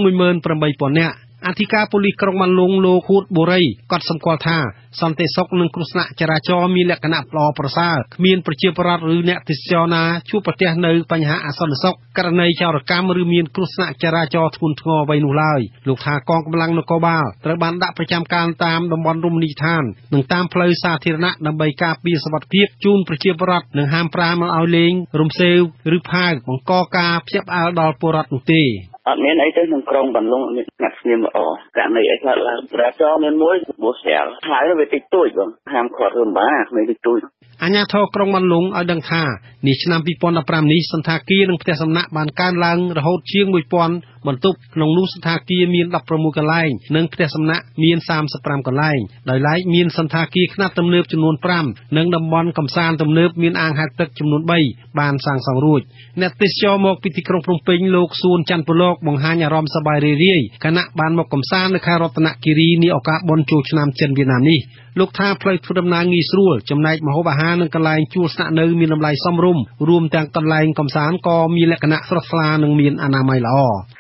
18000 នាក់អធិការប៉ូលីសក្រុងបានលងលោកហួតបូរីក៏សម្គាល់ថាសន្តិសុខនិងគ្រោះថ្នាក់ចរាចរណ៍មានលក្ខណៈល្អប្រសើរគ្មានប្រជាពលរដ្ឋឬអ្នកទេសចរណាជួបប្រទះនៅបញ្ហាអសន្តិសុខករណីចោរកម្មឬមានគ្រោះថ្នាក់ចរាចរណ៍ធ្ងន់ធ្ងរអ្វីនោះឡើយលោកថាកងកម្លាំងនគរបាលត្រូវបានដាក់ប្រចាំការតាមតំបន់រមណីយដ្ឋាននិងតាមផ្លូវសាធារណៈដើម្បីការពារសុវត្ថិភាពជូនប្រជាពលរដ្ឋនិងហាមប្រាមមិនឲ្យលេងរំសេវឬផាវបង្កការភ្ញាក់ផ្អើលដល់ពលរដ្ឋនោះទេអត់មានអីទៅក្នុងក្រុងបន្លុងមានស្ងាត់ស្ងៀមល្អករណីអីខ្លះឡើងចរាចរណ៍មានមួយបោះស្រាលហើយវាតិចតួចបងហាមខាត់រឿងបានគ្មានតិចតួចអាជ្ញាធរក្រុងបានលុងឲ្យដឹងថានេះឆ្នាំ2015នេះសន្តាគារនិងផ្ទះសំណាក់បានកើនឡើងរហូតជាង1000បន្ទប់ក្នុងនោះសន្តាគារមាន16កន្លែងនិងផ្ទះសំណាក់មាន35កន្លែងដោយឡែកមានសន្តាគារខ្នាតទំនើបចំនួន5និងតំបន់កំសាន្តទំនើបមានអាងហែលទឹកចំនួន3បានសាងសង់រួចអ្នកទេសចរមកពីទីក្រុងភ្នំពេញលោកសួនច័ន្ទពលកបង្ហាញអារម្មណ៍សប្បាយរីករាយខណៈបានមកកំសាន្តនៅខេត្តរតនគិរីនាឱកាសបុណ្យចូលឆ្នាំចិនវៀតណាមនេះលោកថាផ្លូវធ្វើដំណើរងាយស្រួលចំណែកម្ហូបអាហារនិងកន្លែងជួលស្នាក់នៅមានតម្លៃសមរម្យរួមទាំងកន្លែងកំសាន្តក៏មានលក្ខណៈស្រស់ថ្លានិងមានអនាម័យល្អ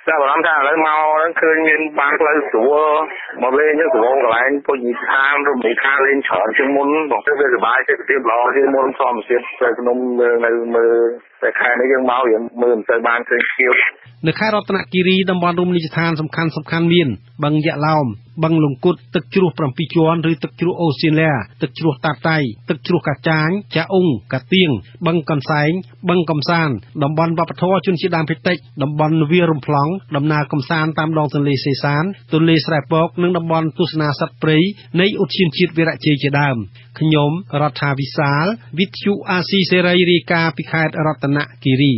ចាប់អារម្មណ៍ថាឥឡូវមកឃើញមានបានផ្លូវស្រួលមកលេងទៅស្រួលកន្លែងពុជនិឋានរមណីយដ្ឋានលេងច្រើនជាងមុនបងទៅវាសុបាយចិត្តភាពល្អជាងមុនធម្មជាតិទៅក្នុងនៅមើលតែខែនេះយើងមកយើងមើលមិនទៅបានឃើញខៀវនៅខេត្តរតនគិរីតំបន់រមណីយដ្ឋានសំខាន់មានបឹងយក្សឡោមបឹងលង្គុតទឹកជ្រោះ7ជាន់ឬទឹកជ្រោះអូសៀនឡែទឹកជ្រោះតាតៃទឹកជ្រោះកាចាញចាអ៊ុងកាទៀងបឹងកន្សែងបឹងកំសាន្តតំបន់វប្បធម៌ជនជាតិដើមភាគតិចតំបន់វាលរំប្លង់ដំណើរកំសាន្តតាមដងទន្លេសេសានទន្លេស្រែពកនិងតំបន់ទស្សនាសត្វព្រៃនៃឧទ្យានជាតិវីរៈជ័យជាដើមខ្ញុំរដ្ឋាវិសាលវិទ្យុអាស៊ីសេរីរាយការណ៍ពីខេត្តរតនគិរី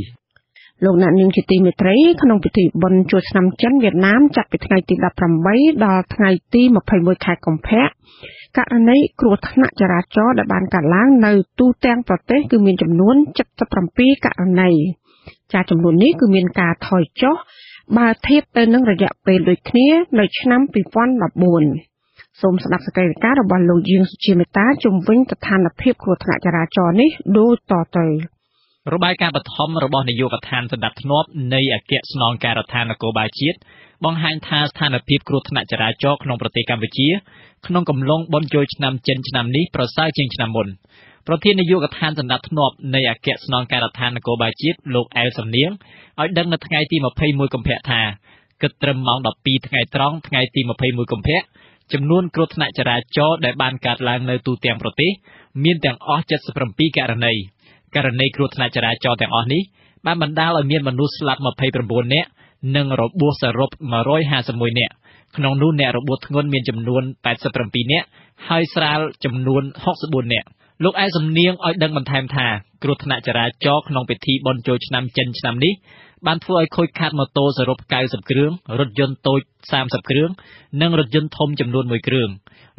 លោកអ្នកនាងជាទីមេត្រីក្នុងពិធីបុណ្យចូលឆ្នាំចិនវៀតណាមចាប់ពីថ្ងៃទី18ដល់ថ្ងៃទី21ខែកុម្ភៈករណីគ្រោះថ្នាក់ចរាចរណ៍ដែលបានកើតឡើងនៅទូទាំងប្រទេសគឺមានចំនួន77ករណីចំនួននេះគឺមានការថយចុះបើធៀបទៅនឹងរយៈពេលដូចគ្នានៅឆ្នាំ2014សូមស្ដាប់សេចក្តីរាយការណ៍របស់លោកយាងសុជាមេតាជុំវិញស្ថានភាពគ្រោះថ្នាក់ចរាចរណ៍នេះដូចតទៅរបាយការណ៍បឋមរបស់នាយកដ្ឋានសណ្ដាប់ធ្នាប់នៃអគ្គស្នងការដ្ឋាននគរបាលជាតិបង្ហាញថាស្ថានភាពគ្រោះថ្នាក់ចរាចរណ៍ក្នុងប្រទេសកម្ពុជាក្នុងកំឡុងបុណ្យចូលឆ្នាំចិនឆ្នាំនេះប្រសើរជាងឆ្នាំមុនប្រធាននាយកដ្ឋានសណ្ដាប់ធ្នាប់នៃអគ្គស្នងការដ្ឋាននគរបាលជាតិលោកអែលសំនៀងឲ្យដឹងនៅថ្ងៃទី21កុម្ភៈថាគិតត្រឹមម៉ោង12ថ្ងៃត្រង់ថ្ងៃទី21កុម្ភៈចំនួនគ្រោះថ្នាក់ចរាចរណ៍ដែលបានកើតឡើងនៅទូទាំងប្រទេសមានទាំងអស់77ករណីគ្រោះថ្នាក់ចរាចរណ៍ទាំងអស់នេះបានបណ្ដាលឲ្យមានមនុស្សស្លាប់29នាក់និងរបួសសរុប151នាក់ក្នុងនោះអ្នករបួសធ្ងន់មានចំនួន87នាក់ហើយស្រាលចំនួន64នាក់លោកឯសំនៀងឲ្យដឹងបន្ថែមថាគ្រោះថ្នាក់ចរាចរណ៍ក្នុងពិធីបុណ្យចូលឆ្នាំចិនឆ្នាំនេះបានធ្វើឲ្យខូចខាតម៉ូតូសរុប90គ្រឿងរថយន្តតូច30គ្រឿងនិងរថយន្តធំចំនួន1គ្រឿង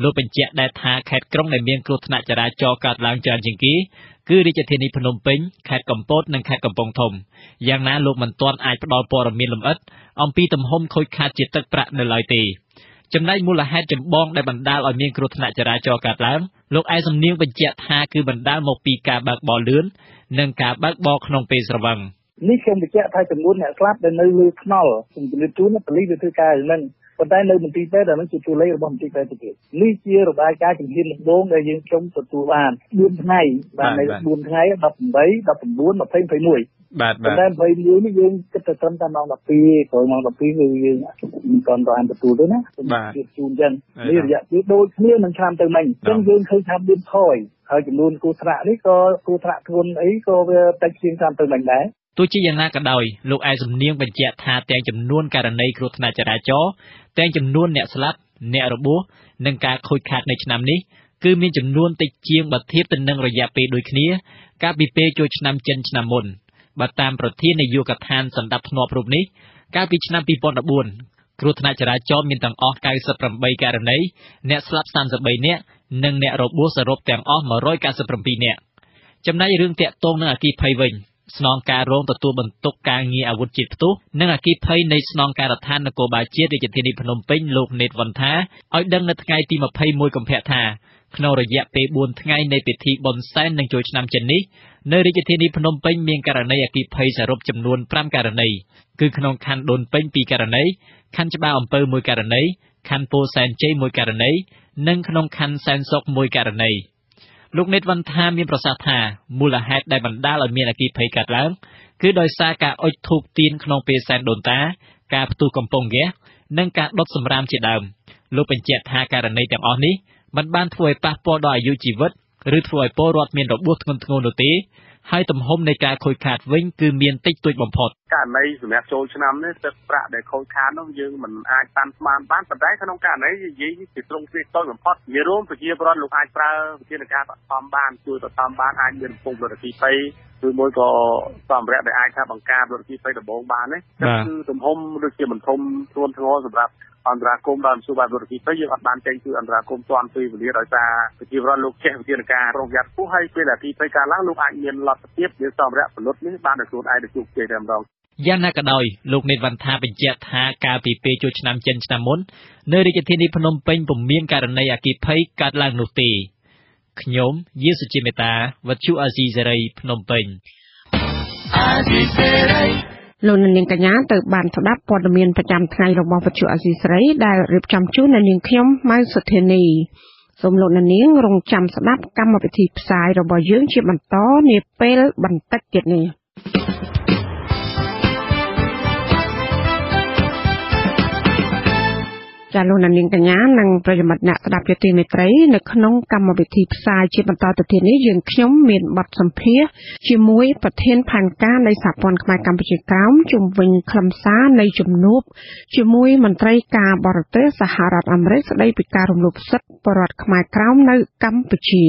លោកបញ្ជាក់ដែរថាខេត្តក្រុងដែលមានគ្រោះថ្នាក់ចរាចរណ៍កើតឡើងច្រើនជាងគេគឺរាជធានីភ្នំពេញខេត្តកំពតនិងខេត្តកំពង់ធំយ៉ាងណាលោកមិនទាន់អាចផ្ដល់ព័ត៌មានលម្អិតអំពីទំហំខូចខាតជាទឹកប្រាក់នៅឡើយទេ ចំណែកមូលហេតុចម្បងដែលបណ្ដាលឲ្យមានគ្រោះថ្នាក់ចរាចរណ៍កើតឡើងលោកឯកសំនៀងបញ្ជាក់ថាគឺបណ្ដាលមកពីការបើកបរលឿននិងការបើកបរក្នុងពេលស្រវឹងនេះខ្ញុំបញ្ជាក់ថាចំនួនអ្នកស្លាប់ដែលនៅលើថ្នល់ខ្ញុំជម្រាបជូនប៉ូលីសវាធ្វើការយ៉ាងហ្នឹងប៉ុន្តែនៅមន្ទីរពេទ្យដែលនឹងជាតួលេខរបស់មន្ទីរពេទ្យទៅទៀតនេះជារបាយការណ៍ជំហានដំបូងដែលយើងខ្ញុំទទួលបាន4ថ្ងៃបាទនៅ4ថ្ងៃ18 19 20 21បាទតែ21នេះយើងគិតទៅត្រឹមតែម៉ោង12ព្រោះម៉ោង12គឺយើងមិនទាន់បានទទួលទេណាខ្ញុំជូនអញ្ចឹងនេះរយៈពេលដូចគ្នានឹងឆ្នាំទៅមិញអញ្ចឹងយើងឃើញថាមានថយហើយចំនួនគូថ្នាក់នេះក៏គូថ្នាក់ធ្ងន់អីក៏វាតិចជាងឆ្នាំទៅមិញដែរទោះជាយ៉ាងណាក៏ដោយលោកឯកសំនៀងបញ្ជាក់ថាទាំងចំនួនករណីគ្រោះថ្នាក់ចរាចរណ៍ទាំងចំនួនអ្នកស្លាប់អ្នករបួសនិងការខូចខាតនៅឆ្នាំនេះគឺមានចំនួនតិចជាងបើធៀបទៅនឹងរយៈពេលដូចគ្នាកាលពីពេលចូលឆ្នាំចិនឆ្នាំមុនបើតាមប្រធាននាយកដ្ឋានសណ្ដាប់ធ្នាប់រូបនេះកាលពីឆ្នាំ2014គ្រោះថ្នាក់ចរាចរណ៍មានទាំងអស់98ករណីអ្នកស្លាប់33នាក់និងអ្នករបួសសរុបទាំងអស់197នាក់ចំណែករឿងតាក់ទងនឹងអគ្គិភ័យវិញស្នងការរងទទួលបន្ទុកការងារអាវុធជាតិផ្ទុះនិងអគ្គិភ័យនៃស្នងការដ្ឋាននគរបាលជាតិរាជធានីភ្នំពេញលោកណេតវ៉ាន់ថាឲ្យដឹងនៅថ្ងៃទី21កុម្ភៈថាក្នុងរយៈពេល4ថ្ងៃនៃពិធីបុណ្យសែននិងចូលឆ្នាំចិននេះនៅរាជធានីភ្នំពេញមានករណីអគ្គិភ័យសរុបចំនួន5ករណីគឺក្នុងខណ្ឌដូនពេញ2ករណីខណ្ឌច្បារអំពៅ1ករណីខណ្ឌពោធិ៍សែនជ័យ1ករណីនិងក្នុងខណ្ឌសែនសុខ1ករណីលោកណេតវ៉ាន់ថាមានប្រសាសន៍ថាមូលហេតុដែលបណ្ដាលឲ្យមានអគ្គិភ័យកើតឡើងគឺដោយសារការអុជធូបទៀនក្នុងពេលសែនដូនតាការផ្ទុះកំប៉ុងហ្គាសនិងការដុតសម្រាមជាដើមលោកបញ្ជាក់ថាករណីទាំងអស់នេះមិនបានធ្វើឲ្យប៉ះពាល់ដល់អាយុជីវិតឬធ្វើឲ្យពលរដ្ឋមានរបួសធ្ងន់ធ្ងរនោះទេហើយទំហំនៃការខូចខាតវិញគឺមានតិចតួចបំផុតករណីសម្រាប់ចូលឆ្នាំនេះទឹកប្រាក់ដែលខូចខាតនោះយើងមិនអាចតាន់ស្មានបានប៉ុន្តែក្នុងករណីនិយាយពីត្រង់ពេលតូចបំផុតវារួមប្រជាពលរដ្ឋលោកអាចប្រើវិធានការបឋមបានជួយបឋមបានអាចមានពងលទ្ធិភ័យឬមួយក៏សម្រាប់ដែលអាចថាបង្ការលទ្ធិភ័យដំបូងបាននេះគឺទំហំដូចជាមិនធំធ្ងន់ធ្ងរសម្រាប់អន្តរាគមន៍ដល់មជ្ឈបាយលទ្ធិភ័យយើងអត់បានចេញគឺអន្តរាគមន៍ទាន់ពេលវេលាដោយសារប្រជាពលរដ្ឋលោកចេះវិធានការរងយ៉ាត់ខ្ពស់ហើយពេលលទ្ធិភ័យកើតឡើងលោកអាចមានលទ្ធភាពមានសម្រាប់ផលិតនេះបានដោយខ្លួនឯងទៅជោគជ័យតែម្ដងយ៉ាងណាក៏ដោយលោកណេតវ៉ាន់ថាបញ្ជាក់ថាកាលពីពេលចូលឆ្នាំចិនឆ្នាំមុននៅរាជធានីភ្នំពេញពុំមានករណីអគ្គិភ័យកើតឡើងនោះទេខ្ញុំយាសុជាមេតាវត្ថុអាស៊ីសេរីភ្នំពេញអាស៊ីសេរីលោកនាងកញ្ញាទៅបានស្ដាប់ព័ត៌មានប្រចាំថ្ងៃរបស់វិទ្យុអាស៊ីសេរីដែលរៀបចំជូននាងខ្ញុំម៉ៅសុធានីសូមលោកនាងរងចាំស្ដាប់កម្មវិធីផ្សាយរបស់យើងជាបន្តនាពេលបន្តិចទៀតនេះចាលោកនាងកញ្ញានិងប្រិយមិត្តអ្នកស្ដាប់ជាទីមេត្រីនៅក្នុងកម្មវិធីផ្សាយជាបន្តទៅទៀតនេះយើងខ្ញុំមានបទសម្ភាសន៍ជាមួយប្រធានផែនការនៃសហព័ន្ធខ្មែរកម្ពុជាក្រោមជុំវិញខ្លឹមសារនៃជំនួបជាមួយមន្ត្រីការបរទេសសហរដ្ឋអាមេរិកស្ដីពីការរំលោភសិទ្ធិពលរដ្ឋខ្មែរក្រោមនៅកម្ពុជា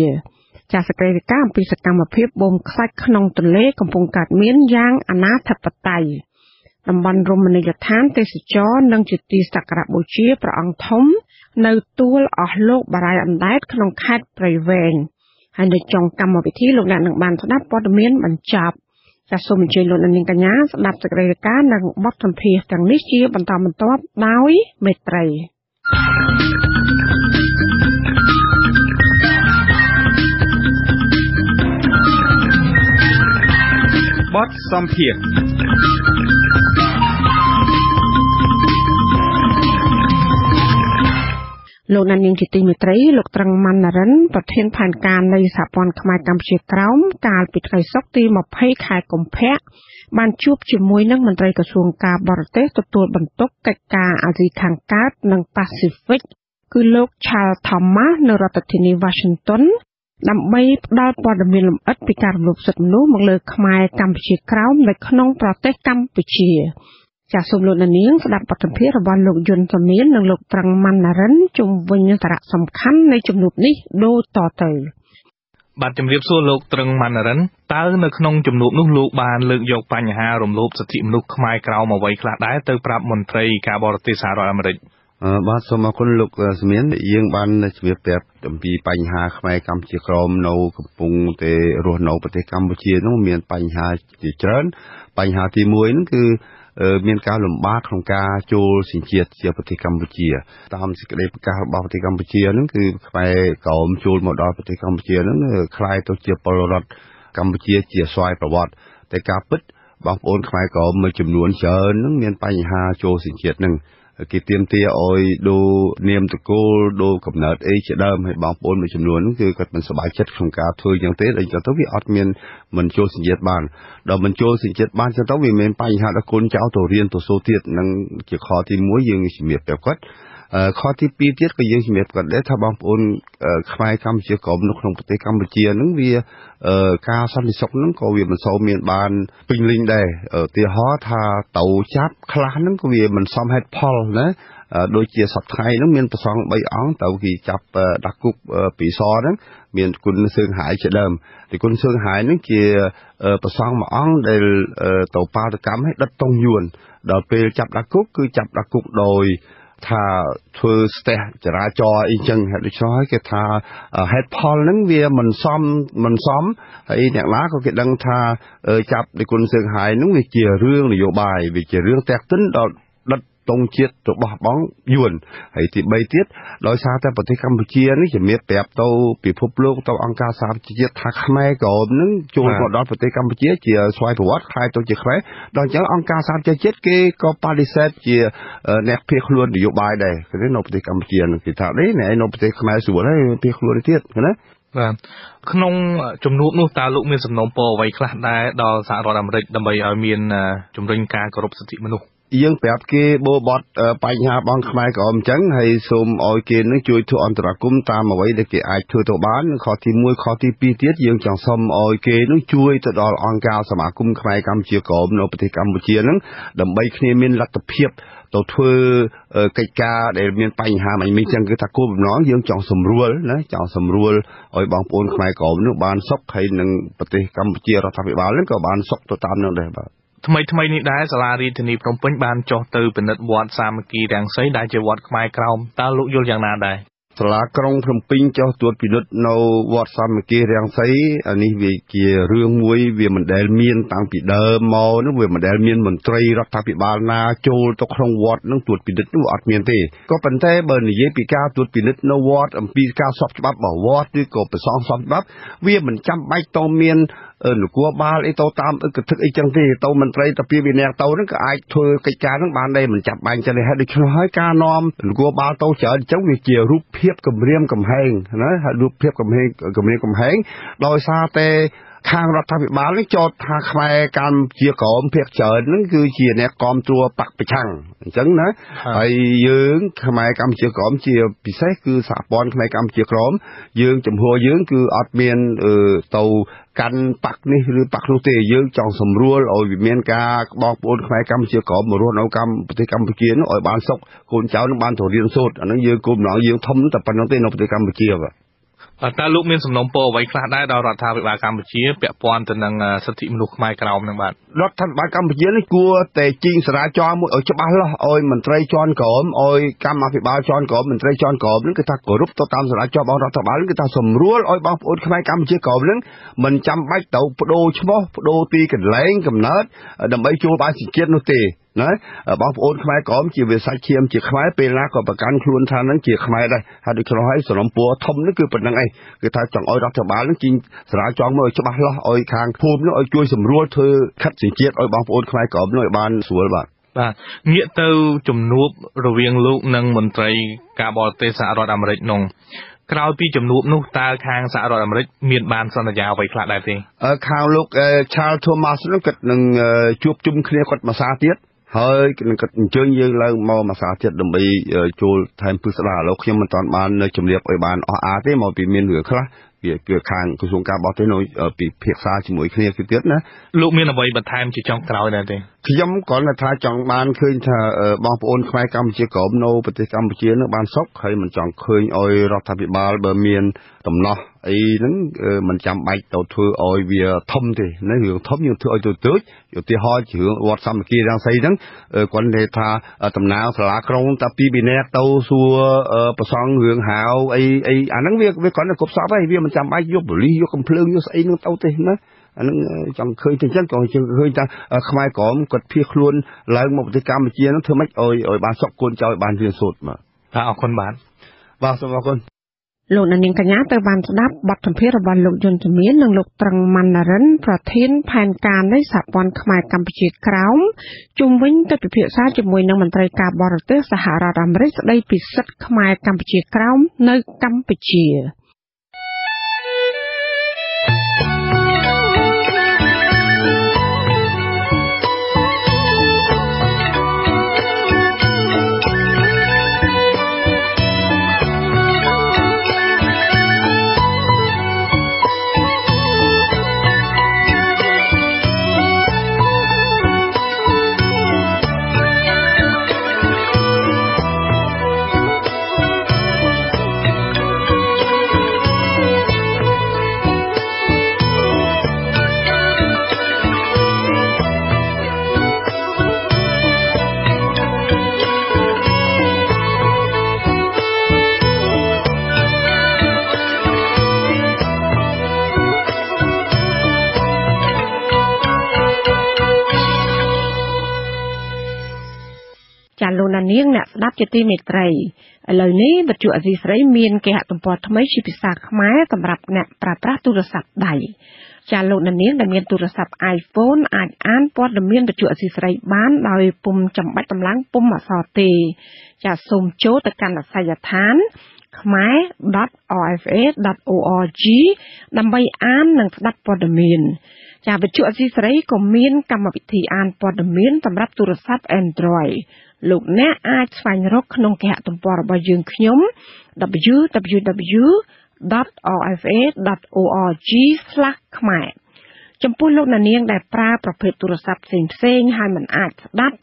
ចាសសេចក្តីរាយការណ៍អំពីសកម្មភាពបូមខ្សាច់ក្នុងទន្លេកំពុងកើតមានយ៉ាងអនាធិបតេយ្យតំបន់រមណីយដ្ឋានទេសចរនិងជាទីសក្ការៈបូជាព្រះអង្គធំនៅទួលអស់លោកបារាយអណ្ដែតក្នុងខេត្តព្រៃវែងហើយនៅចុងកម្មវិធីលោកអ្នកនឹងបានស្ដាប់ព័ត៌មានបញ្ចប់ចាសសូមអញ្ជើញលោកនាងកញ្ញាស្ដាប់សេចក្តីរាយការណ៍និងបទសម្ភាសន៍ទាំងនេះជាបន្តបន្ទាប់ដោយមេត្រីបទសម្ភាសន៍លោកនាងជាទីមេត្រីលោកត្រឹងម៉ាន់ណារិនប្រធានផែនការនៃសហព័ន្ធខ្មែរកម្ពុជាក្រោមកាលពីថ្ងៃសុក្រទី20ខែកុម្ភៈបានជួបជាមួយនឹងមន្ត្រីក្រសួងការបរទេសទទួលបន្ទុកកិច្ចការអាស៊ីខាងកើតនិងប៉ាស៊ីហ្វិកគឺលោក Charles Thomas នៅរដ្ឋធានី Washington ដើម្បីផ្ដល់ព័ត៌មានលម្អិតពីការរំលោភសិទ្ធិមនុស្សមកលើខ្មែរកម្ពុជាក្រោមនៅក្នុងប្រទេសកម្ពុជាចាសសូមលោកនាងស្ដាប់បទសម្ភាសន៍របស់លោកយុនសមៀននិងលោកត្រឹងម៉ាន់ណារិនជុំវិញសារៈសំខាន់នៃជំនួបនេះដូចតទៅបាទជំរាបសួរលោកត្រឹងម៉ាន់ណារិនតើនៅក្នុងជំនួបនោះលោកបានលើកយកបញ្ហារំលោភសិទ្ធិមនុស្សខ្មែរក្រោមអ្វីខ្លះដែរទៅប្រាប់មន្ត្រីការបរទេសសហរដ្ឋអាមេរិកបាទសូមអរគុណលោកសមៀនយើងបានជំរាបប្រាប់អំពីបញ្ហាខ្មែរកម្ពុជាក្រមនៅកំពុងតែរស់នៅប្រទេសកម្ពុជានោះមានបញ្ហាជាច្រើនបញ្ហាទី1ហ្នឹងគឺ មានការលំបាកក្នុងការចូលសញ្ជាតិជាប្រទេសកម្ពុជាតាមសេចក្តីប្រកាសរបស់ប្រទេសកម្ពុជាហ្នឹងគឺខ្មែរក្រមចូលមកដល់ប្រទេសកម្ពុជាហ្នឹងคล้ายទៅជាពលរដ្ឋកម្ពុជាជាស្វ័យប្រវត្តិតែការពិតបងប្អូនខ្មែរក្រមមួយចំនួនច្រើនហ្នឹងមានបញ្ហាចូលសញ្ជាតិហ្នឹងគេទាមទារឲ្យដូរនាមតកូលដូរកំណើតអីជាដើមហើយបងប្អូនមួយចំនួនគឺគាត់មិនសប្បាយចិត្តក្នុងការធ្វើយ៉ាងទេដូចទៅវាអត់មានមិនចូលសញ្ជាតិបានដល់មិនចូលសញ្ជាតិបានចឹងទៅវាមានបញ្ហាដល់កូនចៅទៅរៀនទៅសូត្រទៀតនឹងជាខទី1យើងជំរាបប្រាប់គាត់ខទី2ទៀតក៏យើងជំរាបគាត់ដែរថាបងប្អូនខ្មែរកម្ពុជាក្រមនៅក្នុងប្រទេសកម្ពុជាហ្នឹងវាការសន្តិសុខហ្នឹងក៏វាមិនសូវមានបានពេញលេញដែរឧទាហរណ៍ថាទៅចាប់ខ្លះហ្នឹងក៏វាមិនសមហេតុផលណាដូចជាសប្តាហ៍ហ្នឹងមានប្រសង3អង្គទៅគេចាប់ដាក់គុកពីសហ្នឹងមានគុណសឿងហាយជាដើមទីគុណសឿងហាយហ្នឹងជាប្រសងមួយអង្គដែលទៅបាតកម្មឲ្យដិតតង់យួនដល់ពេលចាប់ដាក់គុកគឺចាប់ដាក់គុកដោយថាធ្វើស្ទះចរាចរណ៍អីចឹងហើយដូច្នោះហើយគេថាហេតុផលហ្នឹងវាមិនសមហើយអ្នកណាក៏គេដឹងថាចាប់ទីគុណសឿងហាយហ្នឹងវាជារឿងនយោបាយវាជារឿងតាក់ទិនដល់ដិតតង់ជាតិរបស់បងយួនហើយទី3ទៀតដោយសារតែប្រទេសកម្ពុជានេះជំរាបប្រាប់ទៅពិភពលោកទៅអង្គការសហប្រជាជាតិថាខ្មែរក្រមនឹងចូលមកដល់ប្រទេសកម្ពុជាជាស្វ័យប្រវត្តិខ្លាយទៅជាខ្មែរដល់អញ្ចឹងអង្គការសហប្រជាជាតិគេក៏បដិសេធជាអ្នកភៀសខ្លួននយោបាយដែរគឺនៅប្រទេសកម្ពុជានឹងគេថានេះនៅប្រទេសខ្មែរស្រួលហើយភៀសខ្លួនទៀតណាបាទក្នុងជំនួបនោះតើលោកមានសំណូមពរអ្វីខ្លះដែរដល់សហរដ្ឋអាមេរិកដើម្បីឲ្យមានជំរុញការគោរពសិទ្ធិមនុស្សយើងប្រាប់គេបបត់បញ្ហាបងខ្មែរក្រមអញ្ចឹងហើយសូមឲ្យគេនឹងជួយធ្វើអន្តរាគមន៍តាមអ្វីដែលគេអាចធ្វើទៅបានខទី1ខទី2ទៀតយើងចង់សុំឲ្យគេនឹងជួយទៅដល់អង្គការសមាគមខ្មែរកម្ពុជាក្រមនៅប្រទេសកម្ពុជានឹងដើម្បីគ្នាមានលទ្ធភាពទៅធ្វើកិច្ចការដែលមានបញ្ហាមិនមានចឹងគឺថាគោលបំណងយើងចង់សម្រួលណាចង់សម្រួលឲ្យបងប្អូនខ្មែរក្រមនោះបានសុខហើយនឹងប្រទេសកម្ពុជារដ្ឋាភិបាលនឹងក៏បានសុខទៅតាមនឹងដែរបាទថ្មីនេះដែរសាលារាជធានីភ្នំពេញបានចុះទៅពិនិត្យវត្តសាមគ្គីរាំងសីដែលជាវត្តខ្មែរក្រមតើលោកយល់យ៉ាងណាដែរសាលាក្រុងភ្នំពេញចុះត្រួតពិនិត្យនៅវត្តសាមគ្គីរាំងសីអានេះវាជារឿងមួយវាមិនដែលមានតាំងពីដើមមកនោះវាមិនដែលមានមន្ត្រីរដ្ឋាភិបាលណាចូលទៅក្នុងវត្តនឹងត្រួតពិនិត្យនោះអត់មានទេក៏ប៉ុន្តែបើនិយាយពីការត្រួតពិនិត្យនៅវត្តអំពីការស្របច្បាប់របស់វត្តឬក៏ប្រសងស្របច្បាប់វាមិនចាំបាច់ទៅមាននគរបាលអីទៅតាមគិតអីចឹងទេទៅមន្ត្រីតាពីវិន័យទៅហ្នឹងក៏អាចធ្វើកិច្ចការហ្នឹងបានដែរមិនចាប់បាញ់ចឹងទេហើយដូច្នោះហើយការនាំនគរបាលទៅច្រើនចឹងវាជារូបភាពគម្រាមកំហែងណាហើយរូបភាពគម្រាមកំហែងដោយសារតែខាងរដ្ឋាភិបាលនេះចោទថាខ្មែរកម្ពុជាក្រមភាគច្រើនហ្នឹងគឺជាអ្នកគាំទ្របកប្រឆាំងអញ្ចឹងណាហើយយើងខ្មែរកម្ពុជាក្រមជាពិសេសគឺសហព័ន្ធខ្មែរកម្ពុជាក្រមយើងចំហយើងគឺអត់មានទៅកាន់បកនេះឬបកនោះទេយើងចង់សម្រួលឲ្យវាមានការបងប្អូនខ្មែរកម្ពុជាក្រមមករស់នៅប្រទេសកម្ពុជានោះឲ្យបានសុខកូនចៅនឹងបានទៅរៀនសូត្រអានឹងយើងគោលបំណងយើងធំតែប៉ុណ្្នឹងទេនៅប្រទេសកម្ពុជាបាទតើលោកមានសំណូមពរអ្វីខ្លះដែរដល់រដ្ឋាភិបាលកម្ពុជាពាក់ព័ន្ធទៅនឹងសិទ្ធិមនុស្សខ្មែរក្រមនឹងបាទរដ្ឋាភិបាលកម្ពុជានេះគួរតែជីងសារាចរមួយឲ្យច្បាស់លាស់ឲ្យមន្ត្រីជាន់ក្រមឲ្យកម្មាភិបាលជាន់ក្រមមន្ត្រីជាន់ក្រមនឹងគឺថាគោរពទៅតាមសារាចររបស់រដ្ឋាភិបាលគឺថាសម្រួលឲ្យបងប្អូនខ្មែរកម្ពុជាក្រមនឹងមិនចាំបាច់ទៅបដូរឈ្មោះបដូរទីកន្លែងកំណើតដើម្បីចូលបានសញ្ជាតិនោះទេណាបងប្អូនខ្មែរក្រមជាវាសាច់ឈាមជាខ្មែរពេលណាក៏ប្រកាន់ខ្លួនថានឹងជាខ្មែរដែរហើយដូច្នោះហើយសំណពរធំនេះគឺប៉ុណ្្នឹងឯងគឺថាចង់ឲ្យរដ្ឋាភិបាលនឹងជីងសារាចរមកឲ្យច្បាស់លាស់ឲ្យខាងភូមិនោះឲ្យជួយសម្រួលធ្វើខិតសញ្ជាតិឲ្យបងប្អូនខ្មែរក្រមនោះឲ្យបានស្រួលបាទងាកទៅជំនួបរវាងលោកនិងមន្ត្រីការបរទេសសហរដ្ឋអាមេរិកនោះក្រោយពីជំនួបនោះតើខាងសហរដ្ឋអាមេរិកមានបានសន្យាអ្វីខ្លះដែរទេខាងលោក Charles Thomas នោះគាត់នឹងជួបជុំគ្នាគាត់មួយសារទៀតហើយនឹងគាត់អញ្ជើញយើងឡើងមកមួយសារទៀតដើម្បីចូលថែមពិស្ដារឥឡូវខ្ញុំមិនទាន់បានជំរាបឲ្យបានអស់អាទេមកពីមានរឿងខ្លះវាខាងក្រសួងការបរទេសនៅពិភាក្សាជាមួយគ្នាទៀតណាលោកមានអ្វីបន្ថែមជាចុងក្រោយដែរទេខ្ញុំគ្រាន់តែថាចង់បានឃើញថាបងប្អូនខ្មែរកម្ពុជាក្រមនៅប្រទេសកម្ពុជានឹងបានសុខហើយមិនចង់ឃើញឲ្យរដ្ឋាភិបាលបើមានដំណោះអីហ្នឹងមិនចាំបាច់ទៅធ្វើឲ្យវាធំទេណារឿងធំយើងធ្វើឲ្យទូចឧទាហរណ៍ជារឿងវត្តសាមគ្គីរាំងសីហ្នឹងគាត់និយាយថាតំណាងសាលាក្រុងតាពីពីអ្នកទៅសួរប្រសងរឿងហៅអីអាហ្នឹងវាគាត់ទៅគ្រប់សពហើយវាមិនចាំបាច់យកប៉ូលីសយកកំភ្លើងយកស្អីហ្នឹងទៅទេណា អានឹងចង់ឃើញទៅចឹងក៏ឃើញថាខ្មែរក្រមគាត់ភៀសខ្លួនឡើងមកប្រទេសកម្ពុជាហ្នឹងធ្វើម៉េចឲ្យបានសុខគុណចោលបានរៀនសូត្រមកអរគុណបាទសូមអរគុណលោកនាងកញ្ញាទៅបានស្ដាប់បទសម្ភាសន៍របស់លោកយុនជំនាញនិងលោកត្រឹងម៉ាន់ណារិនប្រធានផែនការនៃសហព័ន្ធខ្មែរកម្ពុជាក្រោមជុំវិញកិច្ចពិភាក្សាជាមួយនឹងមន្ត្រីការបរទេសសហរដ្ឋអាមេរិកស្ដីពីសិទ្ធិខ្មែរកម្ពុជាក្រោមនៅកម្ពុជាលោកនាងអ្នកស្ដាប់ជាទីមេត្រីឥឡូវនេះវិទ្យុអស៊ីសេរីមានគេហទំព័រថ្មីជាភាសាខ្មែរសម្រាប់អ្នកប្រើប្រាស់ទូរស័ព្ទដៃចាលោកនាងដែលមានទូរស័ព្ទ iPhone អាចអានព័ត៌មានវិទ្យុអស៊ីសេរីបានដោយពុំចាំបាច់តម្លើងពុំអក្សរទេចាសូមចូលទៅកាន់អាសយដ្ឋានkhmer.rfa.org ដើម្បីអាននិងស្ដាប់ព័ត៌មានចាវិទ្យុអស៊ីសេរីក៏មានកម្មវិធីអានព័ត៌មានសម្រាប់ទូរស័ព្ទ Android លោកអ្នកអាចស្វែងរកក្នុងគេហទំព័ររបស់យើងខ្ញុំ www.rfa.org/khmer ចំពោះលោកអ្នកនាងដែលប្រើប្រភេទទូរស័ព្ទផ្សេងៗហើយមិនអាចស្ដាប់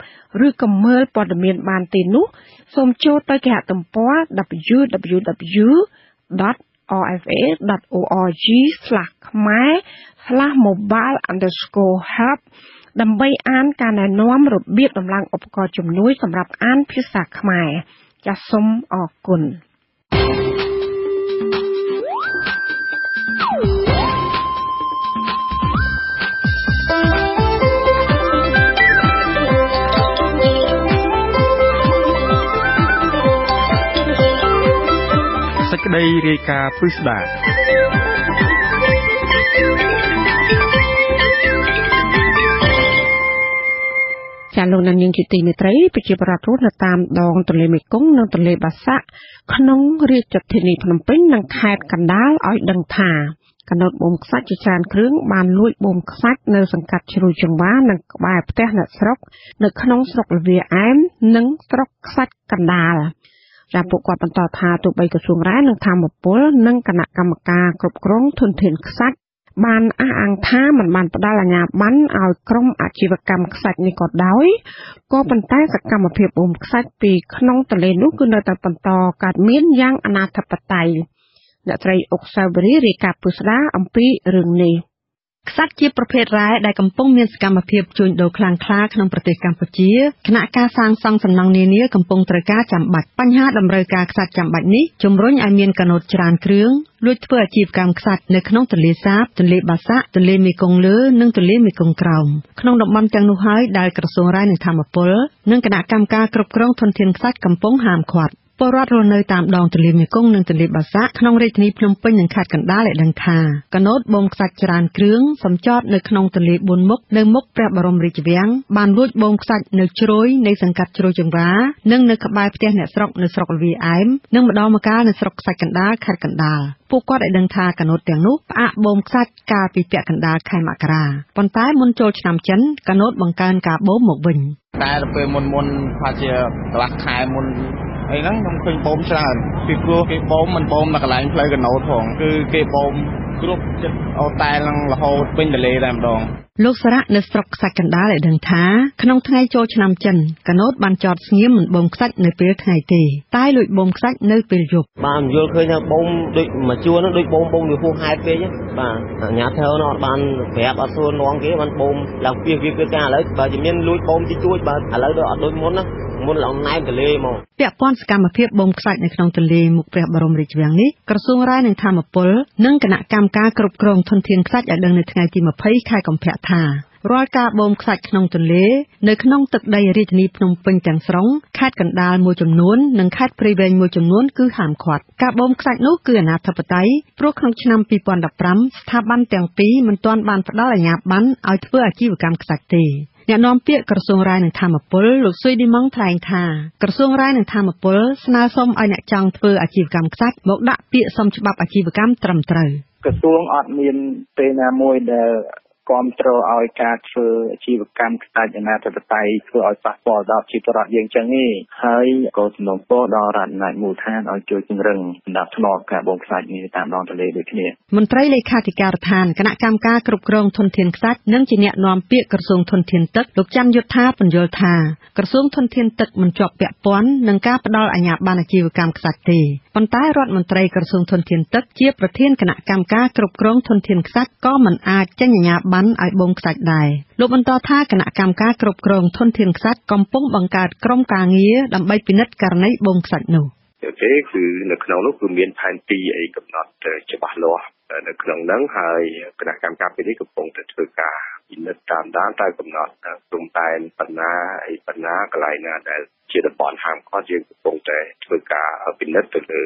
ឬក៏មើលព័ត៌មានបានទេនោះសូមចូលទៅគេហទំព័រ www.rfa.org/khmer/mobile_help ដើម្បីអានការណែនាំរបៀបដំឡើងឧបករណ៍ជំនួយសម្រាប់អានភាសាខ្មែរចាសសូមអរគុណសេចក្តីរាយការណ៍ពិស្ដាចាលោកនាងជាទីមេត្រីប្រជាប្រដ្ឋរស់នៅតាមដងទន្លេមេគង្គនិងទន្លេបាសាក់ក្នុងរាជធានីភ្នំពេញនិងខេត្តកណ្ដាលឲ្យដឹងថាកណូតបូមខ្សាច់ជាច្រើនគ្រឿងបានលួចបូមខ្សាច់នៅសង្កាត់ជ្រោយចង្វានិងក្បែរផ្ទះអ្នកស្រុកនៅក្នុងស្រុកលវាអែមនិងស្រុកខ្សាច់កណ្ដាលចាពួកគាត់បន្តថាទោះបីក្រសួងរ៉ែនិងធម្មពលនិងគណៈកម្មការគ្រប់គ្រងធនធានខ្សាច់បានអះអាងថាមិនបានផ្ដល់អាជ្ញាប័ណ្ណឲ្យក្រុមអាជីវកម្មខ្សាច់នេះក៏ដោយក៏ប៉ុន្តែសកម្មភាពបូមខ្សាច់ពីក្នុងទន្លេនោះគឺនៅតែបន្តកើតមានយ៉ាងអនាធិបតេយ្យអ្នកស្រីអុកសាវរីរាយការណ៍ពុស្ដាអំពីរឿងនេះខ្សាច់ជាប្រភេទរ៉ែដែលកំពុងមានសកម្មភាពជួញដូរខ្លាំងក្លាក្នុងប្រទេសកម្ពុជាគណៈការសាងសង់សំណង់នានាកំពុងត្រូវការចាំបាច់បញ្ហាតម្រូវការខ្សាច់ចាំបាច់នេះជំរុញឲ្យមានកណូតច្រើនគ្រឿងលួចធ្វើអាជីវកម្មខ្សាច់នៅក្នុងទន្លេសាបទន្លេបាសាក់ទន្លេមេគង្គលើនិងទន្លេមេគង្គក្រោមក្នុងតំបន់ទាំងនោះហើយដែលក្រសួងរ៉ែនិងធម្មពលនិងគណៈកម្មការគ្រប់គ្រងធនធានខ្សាច់កំពុងហាមឃាត់ពលរដ្ឋរស់នៅតាមដងទន្លេមេគង្គនិងទន្លេបាសាក់ក្នុងរាជធានីភ្នំពេញនិងខេត្តកណ្ដាលបានដឹងថាកណូតបូមខ្សាច់ច្រើនគ្រឿងសំចតនៅក្នុងទន្លេ4មុខនៅមុខព្រះបរមរាជវាំងបានលួចបូមខ្សាច់នៅជ្រោយនៃសង្កាត់ជ្រោយចង្វានិងនៅក្បែរផ្ទះអ្នកស្រុកនៅស្រុកលវាអែមនិងម្ដងម្កាលនៅស្រុកខ្សាច់កណ្ដាលខេត្តកណ្ដាលពួកគាត់បានដឹងថាកណូតទាំងនោះផ្អាកបូមខ្សាច់កាលពីពាក់កណ្ដាលខែមករាប៉ុន្តែមុនចូលឆ្នាំចិនកណូតបង្កើនការបូមមកវិញតែពេលមុនថាជាកន្លះខែមុនអីហ្នឹងខ្ញុំឃើញបូមច្រើនពីព្រោះគេបូមមិនបូមនៅកន្លែងផ្លូវកណូតផងគឺគេបូមគ្រប់ចិត្តអូតែលរហូតពេញទន្លេតែម្ដងលោកសារៈនៅស្រុកខ្សាច់កណ្ដាលបានដឹងថាក្នុងថ្ងៃចូលឆ្នាំចិនកណូតបានចតស្ងៀមមិនបូមខ្សាច់នៅពេលថ្ងៃទេតែលួចបូមខ្សាច់នៅពេលយប់បានយល់ឃើញថាបូមដូចមួយជួរនោះដូចបូមវាហួសហេតុពេកបាទអាញាធើនោះបានប្រាប់អត់សួរនងគេបានបូមឡើងពីវាគឺការឥឡូវបើជាមានលួចបូមទីជួចបាទឥឡូវដូចអត់ដូចមុនណា មុនឡងណែទន្លេមកពាក់ព័ន្ធសកម្មភាពបូមខ្សាច់នៅក្នុងទន្លេមុខព្រះបរមរាជវាំងនេះក្រសួងរាយនឹងធម្មពលនិងគណៈកម្មការគ្រប់គ្រងធនធានខ្សាច់ឲ្យដឹងនៅថ្ងៃទី20ខែកុម្ភៈថារាល់ការបូមខ្សាច់ក្នុងទន្លេនៅក្នុងទឹកដីរាជធានីភ្នំពេញទាំងស្រុងខេត្តកណ្ដាលមួយចំនួននិងខេត្តព្រៃវែងមួយចំនួនគឺហាមឃាត់ការបូមខ្សាច់នោះគឺអនាធិបតេយ្យព្រោះក្នុងឆ្នាំ2015ស្ថាប័នទាំងពីរមិនទាន់បានផ្ដល់អាជ្ញាប័ណ្ណឲ្យធ្វើអាជីវកម្មខ្សាច់ទេអ្នកនាំពាក្យក្រសួងរាយនឹងធម្មពលលោកស៊ុយឌីម៉ុងថ្លែងថាក្រសួងរាយនឹងធម្មពលស្នើសុំឲ្យអ្នកចង់ធ្វើអាជីវកម្មខ្សាច់មកដាក់ពាក្យសុំច្បាប់អាជីវកម្មត្រឹមត្រូវក្រសួងអត់មានពេលណាមួយដែលគាំទ្រឲ្យការធ្វើអាជីវកម្មខ្សាច់អនាធិបតេយ្យធ្វើឲ្យប៉ះពាល់ដល់ជីវរដ្ឋយើងចឹងទេហើយក៏សំណូមពរដល់រដ្ឋាភិបាលមូលដ្ឋានឲ្យជួយជំរុញសម្រាប់ធ្នាប់ការបូមខ្សាច់នេះតាមដងទន្លេដូចគ្នាមន្ត្រីលេខាធិការដ្ឋានគណៈកម្មការគ្រប់គ្រងធនធានខ្សាច់និងជាអ្នកនាំពាក្យក្រសួងធនធានទឹកលោកច័ន្ទយុធាពន្យល់ថាក្រសួងធនធានទឹកមិនជាប់ពាក់ព័ន្ធនឹងការផ្ដល់អាជ្ញាប័ណ្ណអាជីវកម្មខ្សាច់ទេប៉ុន្តែរដ្ឋមន្ត្រីក្រសួងធនធានទឹកជាប្រធានគណៈកម្មការគ្រប់គ្រងធនធានខ្សាច់ក៏មិនអាចចេញអាជ្ញាប័ណ្ណឲ្យបូមខ្សាច់ដែរលោកបន្តថាគណៈកម្មការគ្រប់គ្រងធនធានខ្សាច់កំពុងបង្កើតក្រុមការងារដើម្បីពិនិត្យករណីបូមខ្សាច់នោះទេគឺនៅក្នុងនោះគឺមានផែនទីអីកំណត់ច្បាស់លាស់នៅក្នុងហ្នឹងហើយគណៈកម្មការពេលនេះកំពុងតែធ្វើការពិនិត្យតាមដានតែកំណត់ព្រំដែនបណ្ណាអីបណ្ណាកន្លែងណាដែលជាតំបន់ហាមឃាត់យើងកំពុងតែធ្វើការពិនិត្យទៅលើ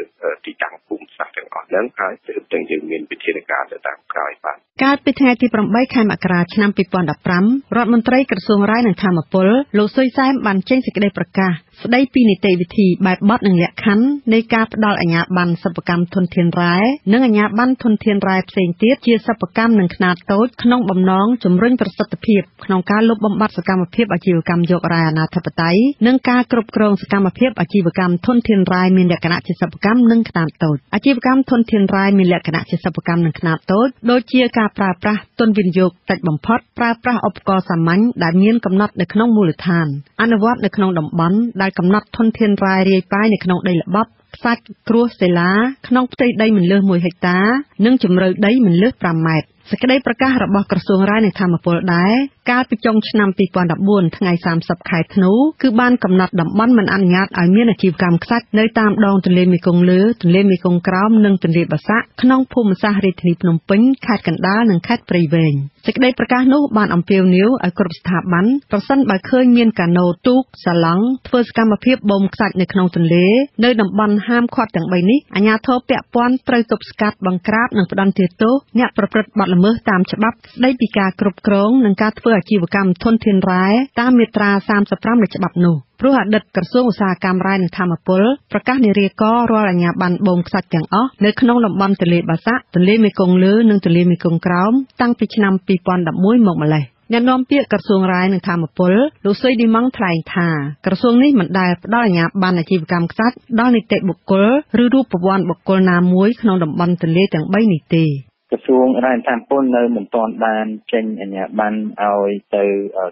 ទីតាំងភូមិសាស្ត្រទាំងអស់ហ្នឹងហើយទើបតែយើងមានវិធានការទៅតាមក្រោយបាទកាលពីថ្ងៃទី8ខែមករាឆ្នាំ2015រដ្ឋមន្ត្រីក្រសួងរាយនឹងធម្មពលលោកស៊ុយសែមបានចេញសេចក្តីប្រកាសស្តីពីនីតិវិធីបែបបទនិងលក្ខខណ្ឌនៃការផ្ដល់អាជ្ញាប័ណ្ណសិប្បកម្មធនធានរ៉ែនិងអាជ្ញាប័ណ្ណធនធានរ៉ែផ្សេងទៀតជាសិប្បកម្មនឹងខ្នាតតូចក្នុងបំណងជំរុញប្រសិទ្ធភាពក្នុងការលុបបំបាត់សកម្មភាពអាជីវកម្មយករ៉ែអនាធិបតេយ្យនិងការគ្រប់គ្រងសកម្មភាពអាជីវកម្មធនធានរ៉ែមានលក្ខណៈជាសិប្បកម្មនិងខ្នាតតូចអាជីវកម្មធនធានរ៉ែមានលក្ខណៈជាសិប្បកម្មនិងខ្នាតតូចដូចជាការប្រើប្រាស់ទុនវិនិយោគតិចបំផុតប្រើប្រាស់ឧបករណ៍សាមញ្ញដែលមានកំណត់នៅក្នុងមូលដ្ឋានអនុវត្តនៅក្នុងតំបន់ដែលកំណត់ធនធានរ៉ែរាយប៉ាយនៅក្នុងដីល្បាប់ខ្សាច់គ្រួសសេឡាក្នុងផ្ទៃដីមិនលើស1ហិកតានិងជម្រៅដីមិនលើស5ម៉ែត្រសេចក្តីប្រកាសរបស់ក្រសួងរាយនឹងធម្មពលដែរកាលពីចុងឆ្នាំ2014ថ្ងៃ30ខែធ្នូគឺបានកំណត់តំបន់មិនអនុញ្ញាតឲ្យមានអាជីវកម្មខ្សាច់នៅតាមដងទន្លេមេគង្គលើទន្លេមេគង្គក្រោមនិងទន្លេបាសាក់ក្នុងភូមិសាស្ត្ររាជធានីភ្នំពេញខេត្តកណ្ដាលនិងខេត្តព្រៃវែងសេចក្តីប្រកាសនោះបានអំពាវនាវឲ្យគ្រប់ស្ថាប័នប្រសិនបើឃើញមានកាណូទូកសាឡង់ធ្វើសកម្មភាពបូមខ្សាច់នៅក្នុងទន្លេនៅតំបន់ហាមឃាត់ទាំង3នេះអាជ្ញាធរពាក់ព័ន្ធត្រូវទប់ស្កាត់បង្ក្រាបនិងផ្តន្ទាទោសអ្នកប្រព្រឹត្តបទល្មើសតាមច្បាប់ស្តីពីការគ្រប់គ្រងនិងការធ្វើអាជីវកម្មធនធានរ៉ែតាមមាត្រា35នៃច្បាប់នោះព្រោះអតីតក្រសួងឧស្សាហកម្មរ៉ែនិងធម្មពលប្រកាសនារីកររាល់អាជ្ញាប័ណ្ណបូមខ្សាច់ទាំងអស់នៅក្នុងតំបន់ទន្លេបាសាក់ទន្លេមេគង្គលើនិងទន្លេមេគង្គក្រោមតាំងពីឆ្នាំ2011មកម្ល៉េះអ្នកនាំពាក្យក្រសួងរាយនឹងធម្មពលលោកស៊ុយឌីម៉ុងថ្លែងថាក្រសួងនេះមិនដែលផ្ដល់អាជ្ញាប័ណ្ណអាជីវកម្មខ្សាច់ដល់នីតិបុគ្គលឬរូបវ័ណ្ណបុគ្គលណាមួយក្នុងតំបន់ទន្លេទាំង3នេះទេក្រសួងរាយតាមពលនៅមិនទាន់បានចេញអាជ្ញាប័ណ្ណឲ្យទៅ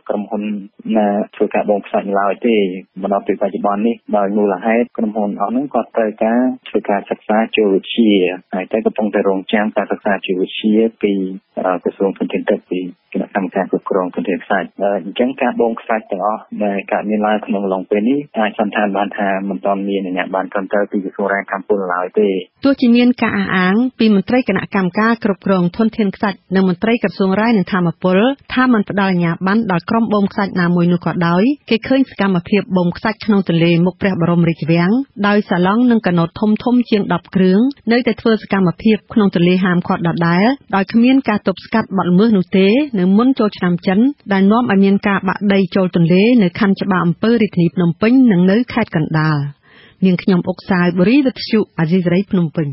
ក្រុមហ៊ុនណាធ្វើការបូមខ្សាច់ឡើយទេមកដល់ពេលបច្ចុប្បន្ននេះដោយមូលហេតុក្រុមហ៊ុនអស់ហ្នឹងគាត់ត្រូវការធ្វើការសិក្សាជីវវិទ្យាហើយតែកំពុងតែរងចាំការសិក្សាជីវវិទ្យាពីក្រសួងធនធានទឹកពីគណៈកម្មការគ្រប់គ្រងធនធានខ្សាច់អញ្ចឹងការបូមខ្សាច់ទាំងអស់ដែលកើតមានឡើងក្នុងអំឡុងពេលនេះអាចសន្និដ្ឋានបានថាមិនទាន់មានអាជ្ញាប័ណ្ណត្រឹមត្រូវពីក្រសួងរាយតាមពលឡើយទេទោះជាមានការអះអាងពីមន្ត្រីគណៈកម្មការគ្រប់គ្រងធនធានខ្សាច់និងមន្ត្រីក្រសួងរាយនឹងធម្មពលថាមិនផ្ដល់អាជ្ញាប័ណ្ណដល់ក្រុមបូមខ្សាច់ណាមួយនោះក៏ដោយគេឃើញសកម្មភាពបូមខ្សាច់ក្នុងទន្លេមុខព្រះបរមរាជវាំងដោយសាឡង់និងកាណូតធំជាង10គ្រឿងនៅតែធ្វើសកម្មភាពក្នុងទន្លេហាមឃាត់ដដែលដោយគ្មានការទប់ស្កាត់បទល្មើសនោះទេនៅមុនចូលឆ្នាំចិនដែលនាំឲ្យមានការបាក់ដីចូលទន្លេនៅខណ្ឌច្បារអំពើរាជធានីភ្នំពេញនិងនៅខេត្តកណ្ដាលនាងខ្ញុំអុកសាយបូរីវិទ្យុអាស៊ីសេរីភ្នំពេញ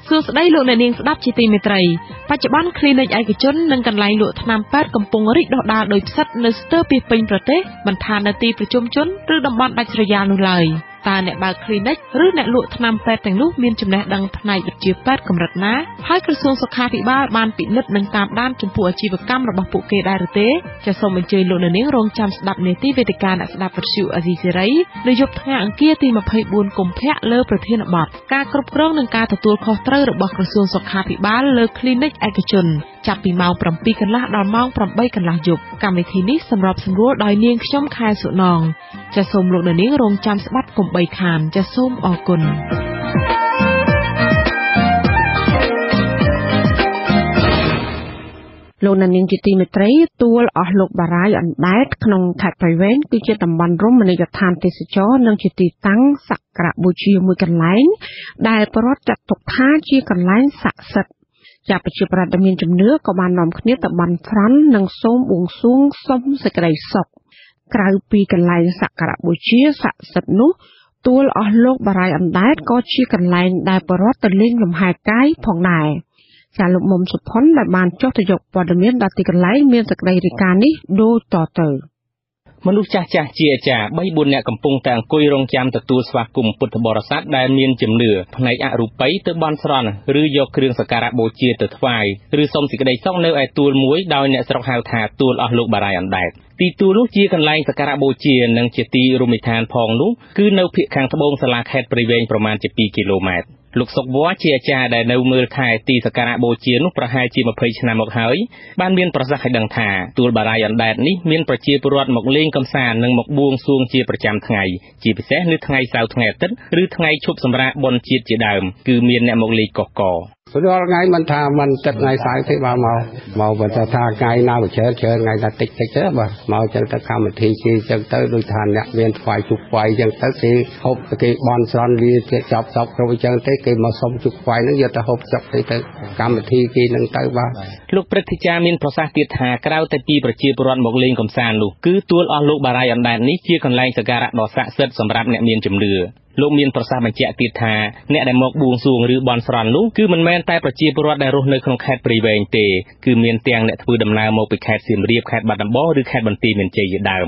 សួស្តីលោកអ្នកនាងស្ដាប់ជាទីមេត្រីបច្ចុប្បន្នគ្លីនិកឯកជននិងកន្លែងលក់ថ្នាំពេទ្យកំពុងរីកដុះដាលដោយផ្សិតនៅស្ទើរពីពេញប្រទេសមិនថានៅទីប្រជុំជនឬតំបន់ដាច់ស្រយាលនោះឡើយ តើអ្នកបើក clinic ឬអ្នកលក់ថ្នាំពេទ្យទាំងនោះមានចំណេះដឹងផ្នែកវិទ្យាពេទ្យកម្រិតណាហើយក្រសួងសុខាភិបាលបានពិនិត្យនិងតាមដានចំពោះអាជីវកម្មរបស់ពួកគេដែរឬទេចាសសូមអញ្ជើញលោកនាងរងចាំស្ដាប់នាទីវេទិកាអ្នកស្ដាប់វិទ្យុអាស៊ីសេរីនៅយប់ថ្ងៃអង្គារទី24កុម្ភៈលើប្រធានបទការគ្រប់គ្រងនិងការទទួលខុសត្រូវរបស់ក្រសួងសុខាភិបាលលើ clinic ឯកជនចាប់ពីម៉ោង 7 កន្លះដល់ម៉ោង 8 កន្លះយប់កម្មវិធីនេះសម្របសម្រួលដោយនាងខ្ញុំខែសុណងចាសសូមលោកនាងរងចាំស្ដាប់កុំបីខានចាសសូមអរគុណលោកនាងជាទីមេត្រីទួលអស់លោកបារាយអណ្ដែតក្នុងខេត្តព្រៃវែងគឺជាតំបន់រមណីយដ្ឋានទេសចរនិងជាទីតាំងសក្ការៈបូជាមួយកន្លែងដែលប្រវត្តិចាត់ទុកថាជាកន្លែងស័ក្តិសិទ្ធិជាប្រជាប្រដ្ឋដែលមានជំនឿក៏បាននាំគ្នាទៅបន់ស្រន់និងសូមបួងសួងសុំសេចក្តីសុខក្រៅពីកន្លែងសក្ការៈបូជាស័ក្តិសិទ្ធិនោះទួលអស់លោកបារាយអណ្ដែតក៏ជាកន្លែងដែលប្រវត្តិទៅលេងលំហែកាយផងដែរចាលោកមុំសុផុនដែលបានចុះទៅយកព័ត៌មានដល់ទីកន្លែងមានសេចក្តីរាយការណ៍នេះដូចតទៅមនុស្សចាស់ជាអាចារ្យ 3-4 នាក់កំពុងតែអង្គុយរងចាំទទួលស្វាគមន៍ពុទ្ធបរិស័ទដែលមានជំនឿផ្នែកអរូបីទៅបន់ស្រន់ឬយកគ្រឿងសក្ការៈបូជាទៅថ្វាយឬសុំសេចក្តីសុខនៅឯទួលមួយដោយអ្នកស្រុកហៅថាទួលអស់លោកបារាយអណ្ដែតទីទួលនោះជាកន្លែងសក្ការៈបូជានិងជាទីរមណីយដ្ឋានផងនោះគឺនៅភាគខាងត្បូងសាលាខេត្តព្រៃវែងប្រមាណជា 2 គីឡូម៉ែត្រលោកសុកវ៉ាជាអាចារ្យដែលនៅមើលថែទីសក្ការៈបូជានោះប្រហែលជា20ឆ្នាំមកហើយបានមានប្រសាសន៍ឲ្យដឹងថាទួលបារាយអណ្ដែតនេះមានប្រជាពលរដ្ឋមកលេងកម្សាន្តនិងមកបួងសួងជាប្រចាំថ្ងៃជាពិសេសនៅថ្ងៃសៅរ៍ថ្ងៃអាទិត្យឬថ្ងៃឈប់សម្រាកបុណ្យជាតិជាដើមគឺមានអ្នកមកលេងកកករាល់ថ្ងៃមិនថាមិនទឹកថ្ងៃសៅរ៍ទេបាទមកបើថាថ្ងៃណាវាច្រើនថ្ងៃណាតិចទេបាទមកចឹងទៅកម្មវិធីជាចឹងទៅដូចថាអ្នកមានថ្វាយជុកថ្វាយចឹងទៅគេហូបគេបន់ស្រន់វាគេចាប់សពគ្រប់ចឹងទៅគេមកសុំជុកថ្វាយនឹងយកទៅហូបសពទៅកម្មវិធីគេនឹងទៅបាទលោកព្រឹទ្ធាចារ្យមានប្រសាសន៍ទៀតថាក្រៅតែពីប្រជាពលរដ្ឋមកលេងកម្សាន្តនោះគឺទួលអស់លោកបារាយអណ្ដែតនេះជាកន្លែងសក្ការៈដ៏ស័ក្តិសិទ្ធិសម្រាប់អ្នកមានជំនឿលោកមានប្រសាសន៍បញ្ជាក់ទៀតថាអ្នកដែលមកបួងសួងឬបន់ស្រន់នោះគឺមិនមែនតែប្រជាពលរដ្ឋដែលរស់នៅក្នុងខេត្តព្រៃវែងទេគឺមានទាំងអ្នកធ្វើដំណើរមកពីខេត្តសៀមរាបខេត្តបាត់ដំបងឬខេត្តបន្ទាយមានជ័យជាដើម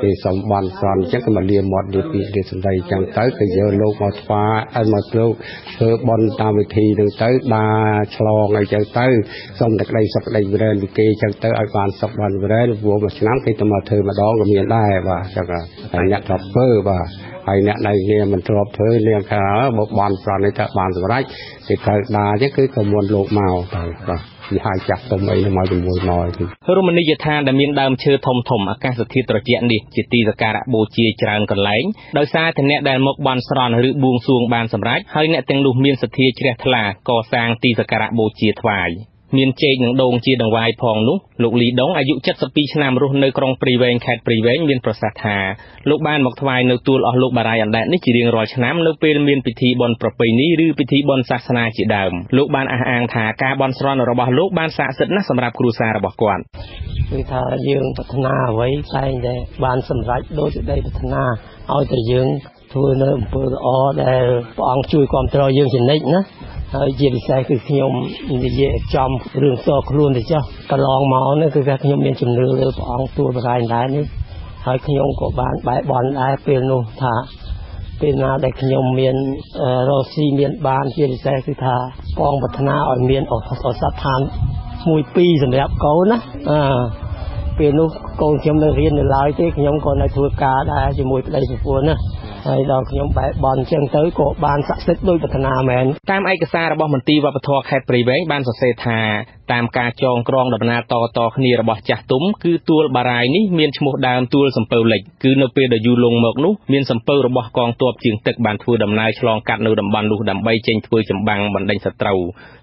គេសំបន់ស្រន់អញ្ចឹងក៏មកលាមាត់លាពីលាសម្ដីអញ្ចឹងទៅគេយកលោកមកស្វាឲ្យមកធ្វើបន់តាមវិធីនឹងទៅដើរឆ្លងអីចឹងទៅសុំតែក្តីសុខក្តីវិរែនពីគេអញ្ចឹងទៅឲ្យបានសុខបានវិរែនព្រោះមួយឆ្នាំគេទៅមកធ្វើម្ដងក៏មានដែរបាទអញ្ចឹងហើយអ្នកធ្លាប់ធ្វើបាទហើយអ្នកដែលគ្នាមិនធ្លាប់ធ្វើលៀងថាមកបន់ស្រន់នេះថាបានសម្រេចគេត្រូវដើរអញ្ចឹងគឺក៏មុនលោកមកទៅបាទពីហើយចាស់ទុំអីមកជាមួយមករមណីយដ្ឋានដែលមានដើមឈើធំអាកាសធាតុត្រជាក់នេះជាទីសក្ការៈបូជាច្រើនកន្លែងដោយសារតែអ្នកដែលមកបន់ស្រន់ឬបួងសួងបានសម្រេចហើយអ្នកទាំងនោះមានសទ្ធាជ្រះថ្លាកសាងទីសក្ការៈបូជាថ្វាយមានចេកនិងដូងជាដង្វាយផងនោះលោកលីដុងអាយុ72ឆ្នាំរស់នៅក្រុងព្រៃវែងខេត្តព្រៃវែងមានប្រសាសន៍ថាលោកបានមកថ្វាយនៅទួលអស់លោកបារាយអណ្ដែតនេះជារៀងរាល់ឆ្នាំនៅពេលមានពិធីបុណ្យប្រពៃណីឬពិធីបុណ្យសាសនាជាដើមលោកបានអះអាងថាការបន់ស្រន់របស់លោកបានស័ក្តិសិទ្ធិណាស់សម្រាប់គ្រួសាររបស់គាត់គឺថាយើងប្រាថ្នាអ្វីតែងតែបានសម្រេចដោយសេចក្តីប្រាថ្នាឲ្យតែយើងធ្វើនៅអំពើល្អដែលព្រះអង្គជួយគ្រប់គ្រងយើងជានិច្ចណាហើយជាពិសេសគឺខ្ញុំនិយាយចំរឿងផ្ទាល់ខ្លួនទៅចុះកន្លងមកនេះគឺថាខ្ញុំមានជំនឿលើព្រះអង្គទួលបារាយដែរនេះហើយខ្ញុំក៏បានបែបបន់ដែរពេលនោះថាពេលណាដែលខ្ញុំមានរស់ស៊ីមានបានជាពិសេសគឺថាបងប្រាថ្នាឲ្យមានឱសថស្ថាន1 2សម្រាប់កូនណាពេលនោះកូនខ្ញុំនៅរៀននៅឡើយទេខ្ញុំក៏នៅធ្វើការដែរជាមួយប្តីប្រពន្ធណាហើយដល់ខ្ញុំបែបបន់ចឹងទៅក៏បានស័ក្តិសិទ្ធិដោយប្រាថ្នាមែនតាមឯកសាររបស់មន្ទីរវប្បធម៌ខេត្តព្រៃវែងបានសរសេរថាតាមការចងក្រងដំណើរតគ្នារបស់ចាស់ទុំគឺទួលបារាយនេះមានឈ្មោះដើមទួលសំពៅលិចគឺនៅពេលដែលយូរលង់មកនោះមានសំពៅរបស់កងទ័ពជើងទឹកបានធ្វើដំណើរឆ្លងកាត់នៅតំបន់នោះដើម្បីចេញធ្វើចម្បាំងបណ្ដេញសត្រូវ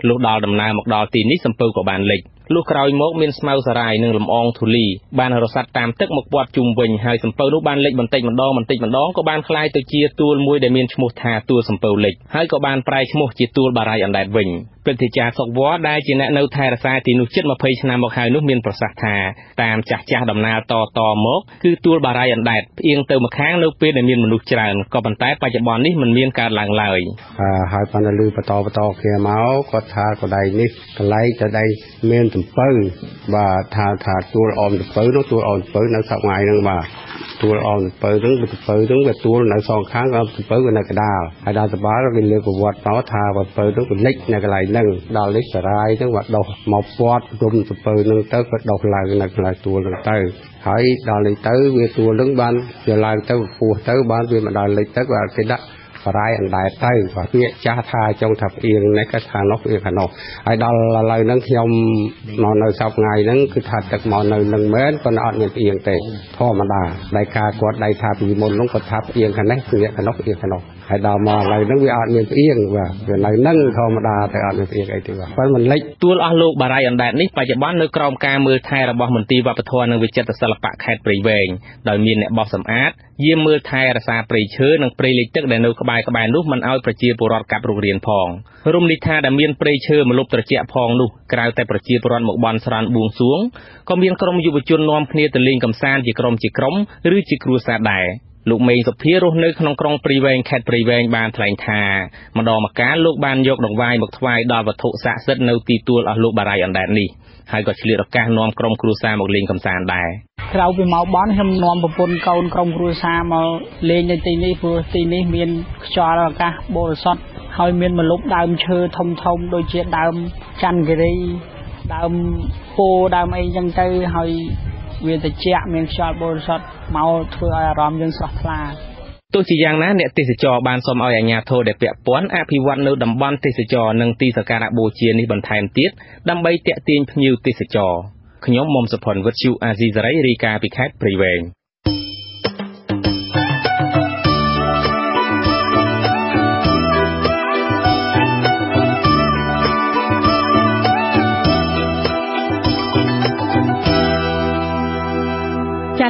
លុះដល់ដំណើរមកដល់ទីនេះសំពៅក៏បានលិចលុះក្រោយមកមានស្មៅសារាយនិងលំអងធូលីបានរសាត់តាមទឹកមកព័ទ្ធជុំវិញហើយសំពៅនោះបានលិចបន្តិចម្ដងក៏បានคล้ายទៅជាទួលមួយដែលមានឈ្មោះថាទួលសំពៅលិចហើយក៏បានប្រែឈ្មោះជាទួលបារាយអណ្ដែតវិញព្រឹទ្ធាចារ្យសុកវ៉ាដែលជាអ្នកនៅថែរក្សាទីនោះជិត20ឆ្នាំមកហើយនោះមានប្រសាសន៍ថាតាមចាស់ដំណើរតមកគឺទួលបារាយអណ្ដែតផ្អៀងទៅម្ខាងនៅពេលដែលមានមនុស្សច្រើនក៏ប៉ុន្តែបច្ចុប្បន្ននេះមិនមានកើតឡើងឡើយហើយប៉ុន្តែលឺបន្តគ្នាមកគាត់ថាកន្លែងនេះកន្លែងតែមានទំ សំពៅបាទថាទួលអមសំពៅនោះទួលអមសំពៅនៅសប្តាហ៍ហ្នឹងបាទទួលអមសំពៅហ្នឹងសំពៅហ្នឹងវាទួលនៅសងខាងអមសំពៅវានៅកណ្ដាលហើយដល់សបាល់គេលើកប្រវត្តិមកថាសំពៅហ្នឹងវាលិចនៅកន្លែងហ្នឹងដល់នេះសារាយហ្នឹងវាដុះមកពាត់រុំសំពៅហ្នឹងទៅក៏ដុះឡើងនៅកន្លែងទួលហ្នឹងទៅហើយដល់នេះទៅវាទួលហ្នឹងបានវាឡើងទៅពោះទៅបានវាមិនដល់លិចទៅក៏គេដាក់បរាយអណ្ដែតទៅបាទពាក្យចាស់ថាចង់ថាផ្អៀងនេះក៏ថានោះផ្អៀងខាងនោះហើយដល់ឥឡូវហ្នឹងខ្ញុំមកនៅសប្តាហ៍ហ្នឹងគឺថាទឹកមកនៅនឹងមែនប៉ុន្តែអត់មានផ្អៀងទេធម្មតាដៃការគាត់ដៃថាពីមុនហ្នឹងគាត់ថាផ្អៀងខាងនេះគឺខាងនោះផ្អៀងខាងនោះហើយដល់មកឥឡូវហ្នឹងវាអត់មានផ្អៀងបាទវានៅនឹងធម្មតាតែអត់មានផ្អៀងអីទេបាទប៉ុន្តែមិនលិចទួលអស់លោកបារាយអណ្ដែតនេះបច្ចុប្បន្ននៅក្រោមការមើលថែរបស់មន្ទីរវប្បធម៌និងវិចិត្រសិល្បៈខេត្តព្រៃវែងដោយមានអ្នកបោះសម្អាតយាមមើលថែរក្សាព្រៃឈើនិងព្រៃលិចទឹកដែលនៅក្បែរនោះមិនឲ្យប្រជាពលរដ្ឋកាប់រុករានផងរំលីថាដែលមានព្រៃឈើមកលុបត្រជាក់ផងនោះក្រៅតែប្រជាពលរដ្ឋមកបន់ស្រន់បួងសួងក៏មានក្រុមយុវជននាំគ្នាទៅលេងកម្សាន្តជាក្រុមឬជាគ្រួសារដែរលោកមេងសុភារស់នៅក្នុងក្រុងព្រៃវែងខេត្តព្រៃវែងបានថ្លែងថាម្ដងម្កាលលោកបានយកដង្វាយមកថ្វាយដល់វត្ថុស័ក្តិសិទ្ធិនៅទីទួលអស់លោកបារាយអណ្ដែតនេះហើយក៏ឆ្លៀតឱកាសនាំក្រុមគ្រួសារមកលេងកម្សាន្តដែរក្រៅពីមកបន់ខ្ញុំនាំប្រពន្ធកូនក្រុមគ្រួសារមកលេងនៅទីនេះព្រោះទីនេះមានខ្យល់អាកាសបរិសុទ្ធហើយមានម្លប់ដើមឈើធំដូចជាដើមច័ន្ទគិរីដើមពោដើមអីចឹងទៅហើយវាត្រជាក់មានខ្យល់បរិសុទ្ធមកធ្វើឲ្យអារម្មណ៍យើងស្រស់ថ្លាទោះជាយ៉ាងណាអ្នកទេសចរបានសូមឲ្យអាជ្ញាធរដែលពាក់ព័ន្ធអភិវឌ្ឍនៅតំបន់ទេសចរនិងទីសក្ការៈបូជានេះបន្ថែមទៀតដើម្បីទាក់ទាញភ្ញៀវទេសចរខ្ញុំមុំសុផុនវិទ្យុអាស៊ីសេរីរាយការណ៍ពីខេត្តព្រៃវែង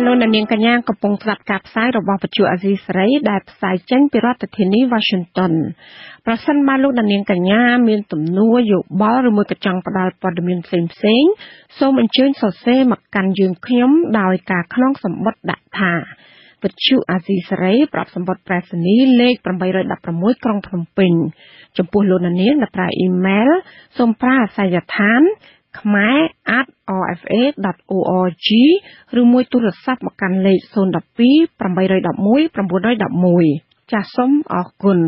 លោកនាងកញ្ញាកំពុងស្ដាប់ការផ្សាយរបស់វិទ្យុអាស៊ីសេរីដែលផ្សាយចេញពីរដ្ឋធានី Washington ប្រសិនបើលោកនាងកញ្ញាមានទំនួលយោបល់ឬមួយក៏ចង់ផ្ដល់ព័ត៌មានផ្សេងៗសូមអញ្ជើញសរសេរមកកាន់យើងខ្ញុំដោយការខ្លងសម្បត្តិដាក់ថាវិទ្យុអាស៊ីសេរីប្រាប់សម្បត្តិប្រេសនីលេខ816ក្រុងភ្នំពេញចំពោះលោកនាងដែលប្រើអ៊ីមែលសូមប្រើអាសយដ្ឋានkhmae@rfa.org ឬមួយទូរស័ព្ទមកកាន់លេខ012 811 911ចាសសូមអរគុណ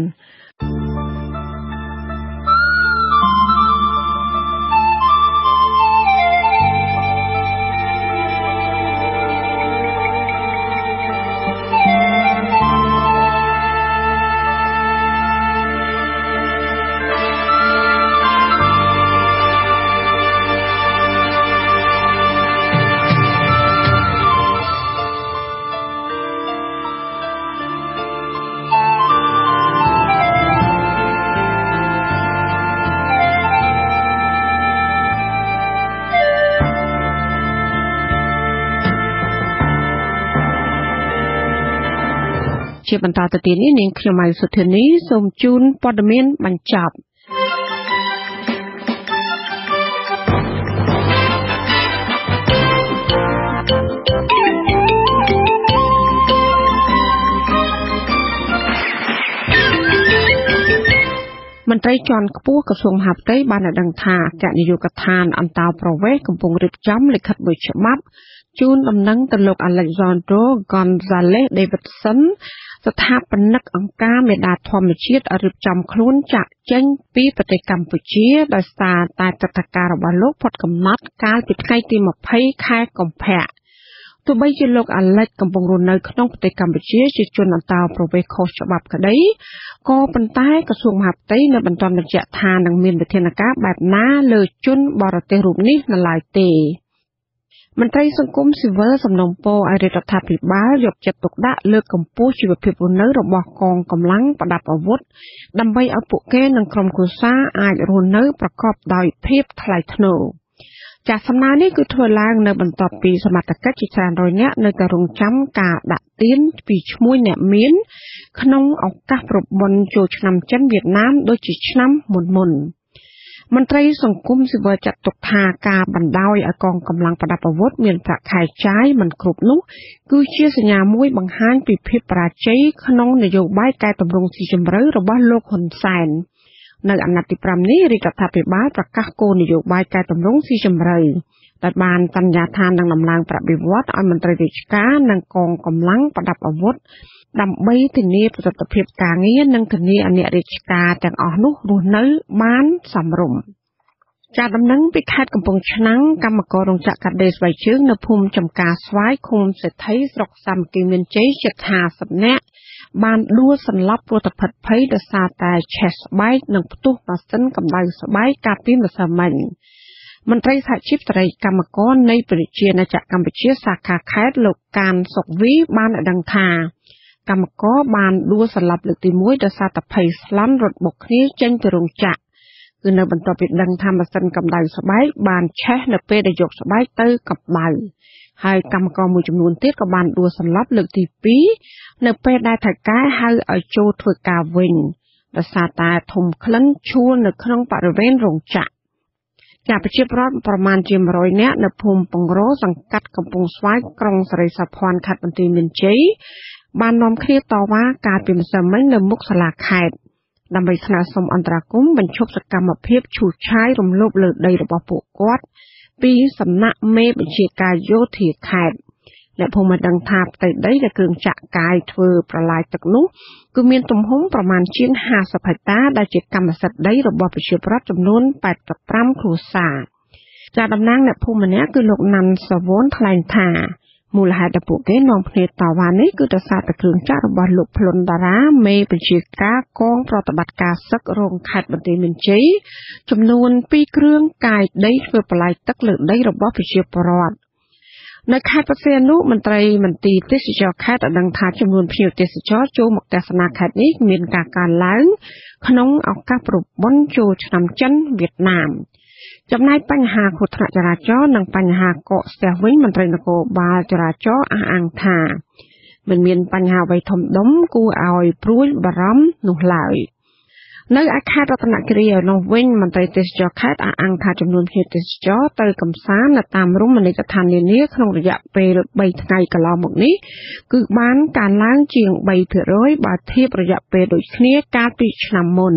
ជាបន្តទៅទៀតនេះនាងខ្ញុំម៉ៃសុធានីសូមជូនព័ត៌មានបញ្ចប់មន្ត្រីជាន់ខ្ពស់ក្រសួងមហាផ្ទៃបានដឹងថាអគ្គនាយកដ្ឋានអន្តរប្រវេសន៍កំពុងរៀបចំលិខិតមួយច្បាប់ជូនដំណឹងទៅលោក Alejandro Gonzalez Davidson ស្ថាបនិកអង្គការមេដាធម្មជាតិរៀបចំខ្លួនចាក់ចេញពីប្រទេសកម្ពុជាដោយសារតែព្រឹត្តិការណ៍របស់លោកផុតកំណត់កាលពីថ្ងៃទី20ខែកុម្ភៈទោះបីជាលោកអាឡិចកំពុងរស់នៅក្នុងប្រទេសកម្ពុជាជាជនអន្តោប្រវេសន៍ខុសច្បាប់ក្តីក៏ប៉ុន្តែក្រសួងមហាផ្ទៃនៅបន្តបញ្ជាក់ថានឹងមានវិធានការបែបណាលើជនបរទេសរូបនេះនៅឡើយទេមន្ត្រីសង្គមស៊ីវិលសំណូមពរឲ្យរដ្ឋាភិបាលយកចិត្តទុកដាក់លើកកម្ពស់ជីវភាពរស់នៅរបស់កងកម្លាំងប្រដាប់អាវុធដើម្បីឲ្យពួកគេនិងក្រុមគ្រួសារអាចរស់នៅប្រកបដោយភាពថ្លៃថ្នូរចាស់សំណើនេះគឺធ្វើឡើងនៅបន្ទាប់ពីសមត្ថកិច្ចជាច្រើនរយនាក់នៅតែរងចាំការដាក់ទានពីឈ្មោះអ្នកមានក្នុងឱកាសប្រពន្ធចូលឆ្នាំចិនវៀតណាមដូចជាឆ្នាំមុនមន្ត្រីសង្គមស៊ីវិលចាត់ទុកថាការបណ្ដោយឲ្យកងកម្លាំងប្រដាប់អាវុធមានប្រាក់ខែចាយមិនគ្រប់នោះគឺជាសញ្ញាមួយបង្ហាញពីភាពបរាជ័យក្នុងនយោបាយកែតម្រង់ស៊ីជម្រៅរបស់លោកហ៊ុនសែន នៅអាណត្តិទី5នេះរាជរដ្ឋាភិបាលប្រកាសគោលនយោបាយកែតម្រង់ស៊ីជម្រៅដែលបានសន្យាថានឹងដំឡើងប្រាក់បៀវត្សឲ្យមន្ត្រីរាជការនិងកងកម្លាំងប្រដាប់អាវុធដើម្បីធានាប្រសិទ្ធភាពការងារនិងធានាឲ្យអ្នករាជការទាំងអស់នោះរស់នៅបានសមរម្យចាត់ដំណឹងពីខេត្តកំពង់ឆ្នាំងកម្មកររោងចក្រកាត់ដេរស្បែកជើងនៅភូមិចំការស្វាយឃុំសេដ្ឋីស្រុកសាមគ្គីមានជ័យជិត50នាក់បានដួលសន្លប់ព្រោះតែភិតភ័យដោយសារតែឆេះស្បែកនិងផ្ទុះម៉ាស៊ីនកម្ដៅស្បែកកាលពីម្សិលមិញមន្ត្រីសហជីពសេរីកម្មករនៃប្រជាណាចក្រកម្ពុជាសាខាខេត្តលោកកានសុកវីបានដឹងថាកម្មករបានដួលសន្លប់លើកទី1ដោយសារតែភ័យស្លន់រត់បុកគ្នាចេញទៅរោងចក្រគឺនៅបន្ទាប់ពីដឹងថាម៉ាស៊ីនកម្ដៅស្បែកបានឆេះនៅពេលដែលយកស្បែកទៅកម្ដៅហើយកម្មករមួយចំនួនទៀតក៏បានដួលសន្លប់លើកទី2នៅពេលដែលថៅកែហៅឲ្យចូលធ្វើការវិញដោយសារតែធំក្លិនឈួលនៅក្នុងបរិវេណរោងចក្រជាប្រជាពលរដ្ឋប្រមាណជា100នាក់នៅភូមិពងរោសង្កាត់កំពង់ស្វាយក្រុងសេរីសភ័ណ្ឌខេត្តបន្ទាយមានជ័យបាននាំគ្នាតវ៉ាកាលពីម្សិលមិញនៅមុខសាលាខេត្តដើម្បីស្នើសុំអន្តរាគមន៍បញ្ឈប់សកម្មភាពឈូសឆាយរំលោភលើដីរបស់ពួកគាត់ពីសំណាក់មេបញ្ជាការយោធាខេត្តអ្នកភូមិបានដឹងថាផ្ទៃដីដែលគ្រឿងចាក់កាយធ្វើប្រឡាយទឹកនោះគឺមានទំហំប្រមាណជាង50ហិកតាដែលជាកម្មសិទ្ធិដីរបស់ប្រជាពលរដ្ឋចំនួន85គ្រួសារចាតំណាងអ្នកភូមិម្នាក់គឺលោកណាន់សាវ៉ុនថ្លែងថាមូលហេតុដែលពួកគេនាំគ្នាតវ៉ានេះគឺដោយសារតែគ្រឿងចាក់របស់លោកភ្លុនតារាមេបញ្ជាការកងប្រតិបត្តិការសឹករងខេត្តបន្ទាយមានជ័យចំនួន2គ្រឿងកាយដីធ្វើប្រឡាយទឹកលើដីរបស់ប្រជាពលរដ្ឋនៅខេត្តបរសៀននោះមន្ត្រីមន្ទីរទេសចរខេត្តបានដឹងថាចំនួនភ្ញៀវទេសចរចូលមកទស្សនាខេត្តនេះមានការកើនឡើងក្នុងឱកាសប្រពន្ធចូលឆ្នាំចិនវៀតណាមចំណែកបញ្ហាគ្រោះថ្នាក់ចរាចរណ៍និងបញ្ហាកកស្ទះវិញមន្ត្រីនគរបាលចរាចរណ៍អះអាងថាមិនមានបញ្ហាអ្វីធំដុំគួរឲ្យព្រួយបារម្ភនោះឡើយនៅឯខេត្តរតនគិរីឯនោះវិញមន្ត្រីទេសចរខេត្តអះអាងថាចំនួនភ្ញៀវទេសចរទៅកំសាន្តនៅតាមរមណីយដ្ឋាននានាក្នុងរយៈពេល3ថ្ងៃកន្លងមកនេះគឺបានកើនឡើងជាង 3% បើធៀបរយៈពេលដូចគ្នាកាលពីឆ្នាំមុន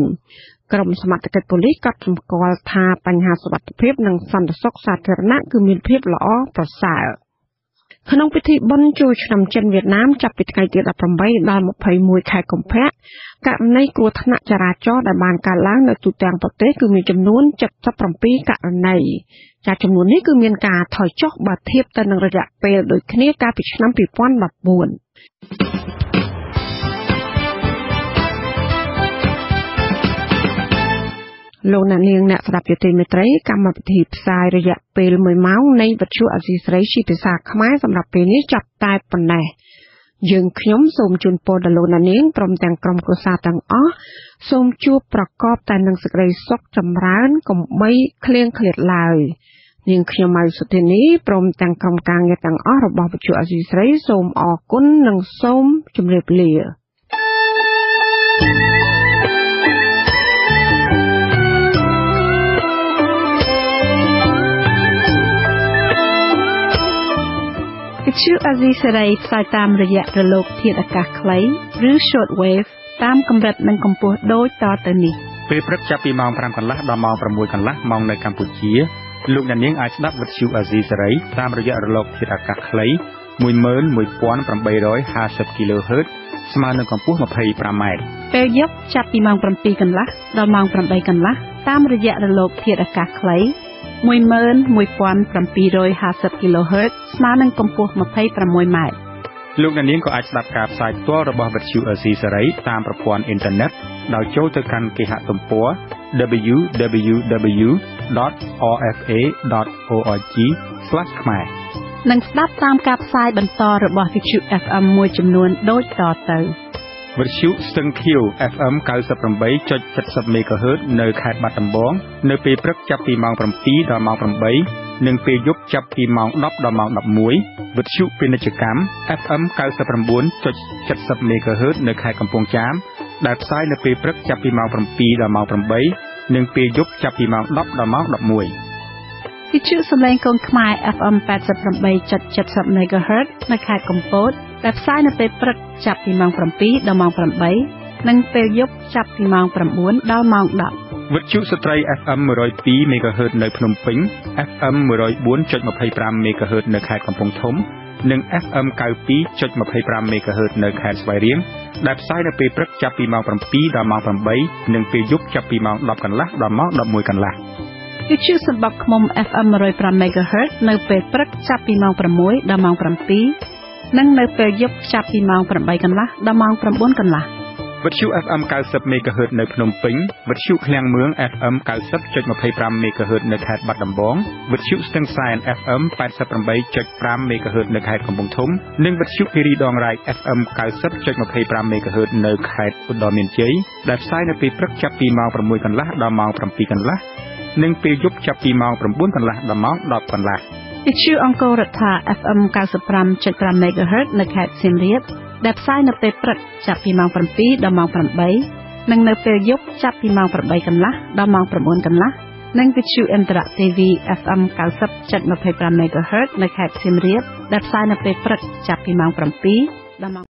ក្រុមសមត្ថកិច្ចប៉ូលីសក៏សម្គាល់ថាបញ្ហាសុវត្ថិភាពនិងសន្តិសុខសាធារណៈគឺមានភាពល្អប្រសើរក្នុងពិធីបុណ្យចូលឆ្នាំចិនវៀតណាមចាប់ពីថ្ងៃទី18ដល់21ខែកុម្ភៈករណីគ្រោះថ្នាក់ចរាចរណ៍ដែលបានកើតឡើងនៅទូទាំងប្រទេសគឺមានចំនួន77ករណីចំនួននេះគឺមានការថយចុះបើធៀបទៅនឹងរយៈពេលដូចគ្នាកាលពីឆ្នាំ2014លោកអ្នកនាងអ្នកស្ដាប់យុតិមេត្រីកម្មវិធីផ្សាយរយៈពេល1ម៉ោងនៃវិទ្យុអាស៊ីសេរីជាភាសាខ្មែរសម្រាប់ពេលនេះចាប់តែប៉ុណ្ណេះយើងខ្ញុំសូមជូនពរដល់លោកអ្នកនាងព្រមទាំងក្រុមគ្រួសារទាំងអស់សូមជួបប្រកបតែនឹងសេចក្តីសុខចម្រើនកុំបីឃ្លៀងឃ្លាតឡើយនាងខ្ញុំម៉ៅសុធានីព្រមទាំងក្រុមការងារទាំងអស់របស់វិទ្យុអាស៊ីសេរីសូមអរគុណនិងសូមជម្រាបលាវិទ្យុអាស៊ីសេរីផ្សាយតាមរយៈរលកធាតុអាកាសខ្លីឬ shortwave តាមកម្រិតនិងកម្ពស់ដូចតទៅនេះពេលព្រឹកចាប់ពីម៉ោង 5 កន្លះដល់ម៉ោង 6 កន្លះម៉ោងនៅកម្ពុជាលោកអ្នកនាងអាចស្ដាប់វិទ្យុអាស៊ីសេរីតាមរយៈរលកធាតុអាកាសខ្លី 11850 kHz ស្មើនឹងកម្ពស់ 25m ពេលយប់ចាប់ពីម៉ោង 7 កន្លះដល់ម៉ោង 8 កន្លះតាមរយៈរលកធាតុអាកាសខ្លី 11750 kHz ស្មើនឹងកម្ពស់ 26m លោកអ្នកនាងក៏អាចស្ដាប់ការផ្សាយផ្ទាល់របស់វិទ្យុអាស៊ីសេរីតាមប្រព័ន្ធអ៊ីនធឺណិតដោយចូលទៅកាន់គេហទំព័រ www.rfa.org/ ខ្មែរនិងស្ដាប់តាមការផ្សាយបន្តរបស់វិទ្យុ FM មួយចំនួនដូចតទៅវិទ្យុស្ទឹងខៀវ FM 98.70 MHz នៅខេត្តបាត់ដំបងនៅពេលព្រឹកចាប់ពីម៉ោង 7 ដល់ម៉ោង 8 និងពេលយប់ចាប់ពីម៉ោង 10 ដល់ម៉ោង 11 វិទ្យុពាណិជ្ជកម្ម FM 99.70 MHz នៅខេត្តកំពង់ចាមដែលផ្សាយនៅពេលព្រឹកចាប់ពីម៉ោង 7 ដល់ម៉ោង 8 និងពេលយប់ចាប់ពីម៉ោង 10 ដល់ម៉ោង 11វិទ្យុសំឡេងកូនខ្មែរ FM 88.70 MHz នៅខេត្តកំពតដែលផ្សាយនៅពេលព្រឹកចាប់ពីម៉ោង 7 ដល់ម៉ោង 8 និងពេលយប់ចាប់ពីម៉ោង 9 ដល់ម៉ោង 10 វិទ្យុស្ត្រី FM 102 MHz នៅភ្នំពេញ FM 104.25 MHz នៅខេត្តកំពង់ធំនិង FM 92.25 MHz នៅខេត្តស្វាយរៀងដែលផ្សាយនៅពេលព្រឹកចាប់ពីម៉ោង 7 ដល់ម៉ោង 8 និងពេលយប់ចាប់ពីម៉ោង 10 កន្លះដល់ម៉ោង 11 កន្លះវិទ្យុសម្បកឃ្មុំ FM 105 MHz នៅពេលព្រឹកចាប់ពីម៉ោង 6 ដល់ម៉ោង 7 និងនៅពេលយប់ចាប់ពីម៉ោង 8 កន្លះដល់ម៉ោង 9 កន្លះវិទ្យុ FM 90 MHz នៅភ្នំពេញវិទ្យុឃ្លាំងមឿង FM 90.25 MHz នៅខេត្តបាត់ដំបងវិទ្យុស្ទឹងសែន FM 88.5 MHz នៅខេត្តកំពង់ធំនិងវិទ្យុគិរីដងរែក FM 90.25 MHz នៅខេត្តឧត្តរមានជ័យដែលផ្សាយនៅពេលព្រឹកចាប់ពីម៉ោង 6 កន្លះដល់ម៉ោង 7 កន្លះនិងពេលយប់ចាប់ពីម៉ោង 9 កន្លះដល់ម៉ោង 10 កន្លះវិទ្យុអង្គររដ្ឋា FM 95.5 MHz នៅខេត្តសៀមរាបដែលផ្សាយនៅពេលព្រឹកចាប់ពីម៉ោង 7 ដល់ម៉ោង 8 និងនៅពេលយប់ចាប់ពីម៉ោង 8 កន្លះដល់ម៉ោង 9 កន្លះនិងវិទ្យុអន្តរជាតិ TV FM 90.25 MHz នៅខេត្តសៀមរាបដែលផ្សាយនៅពេលព្រឹកចាប់ពីម៉ោង 7 ដល់ម៉ោង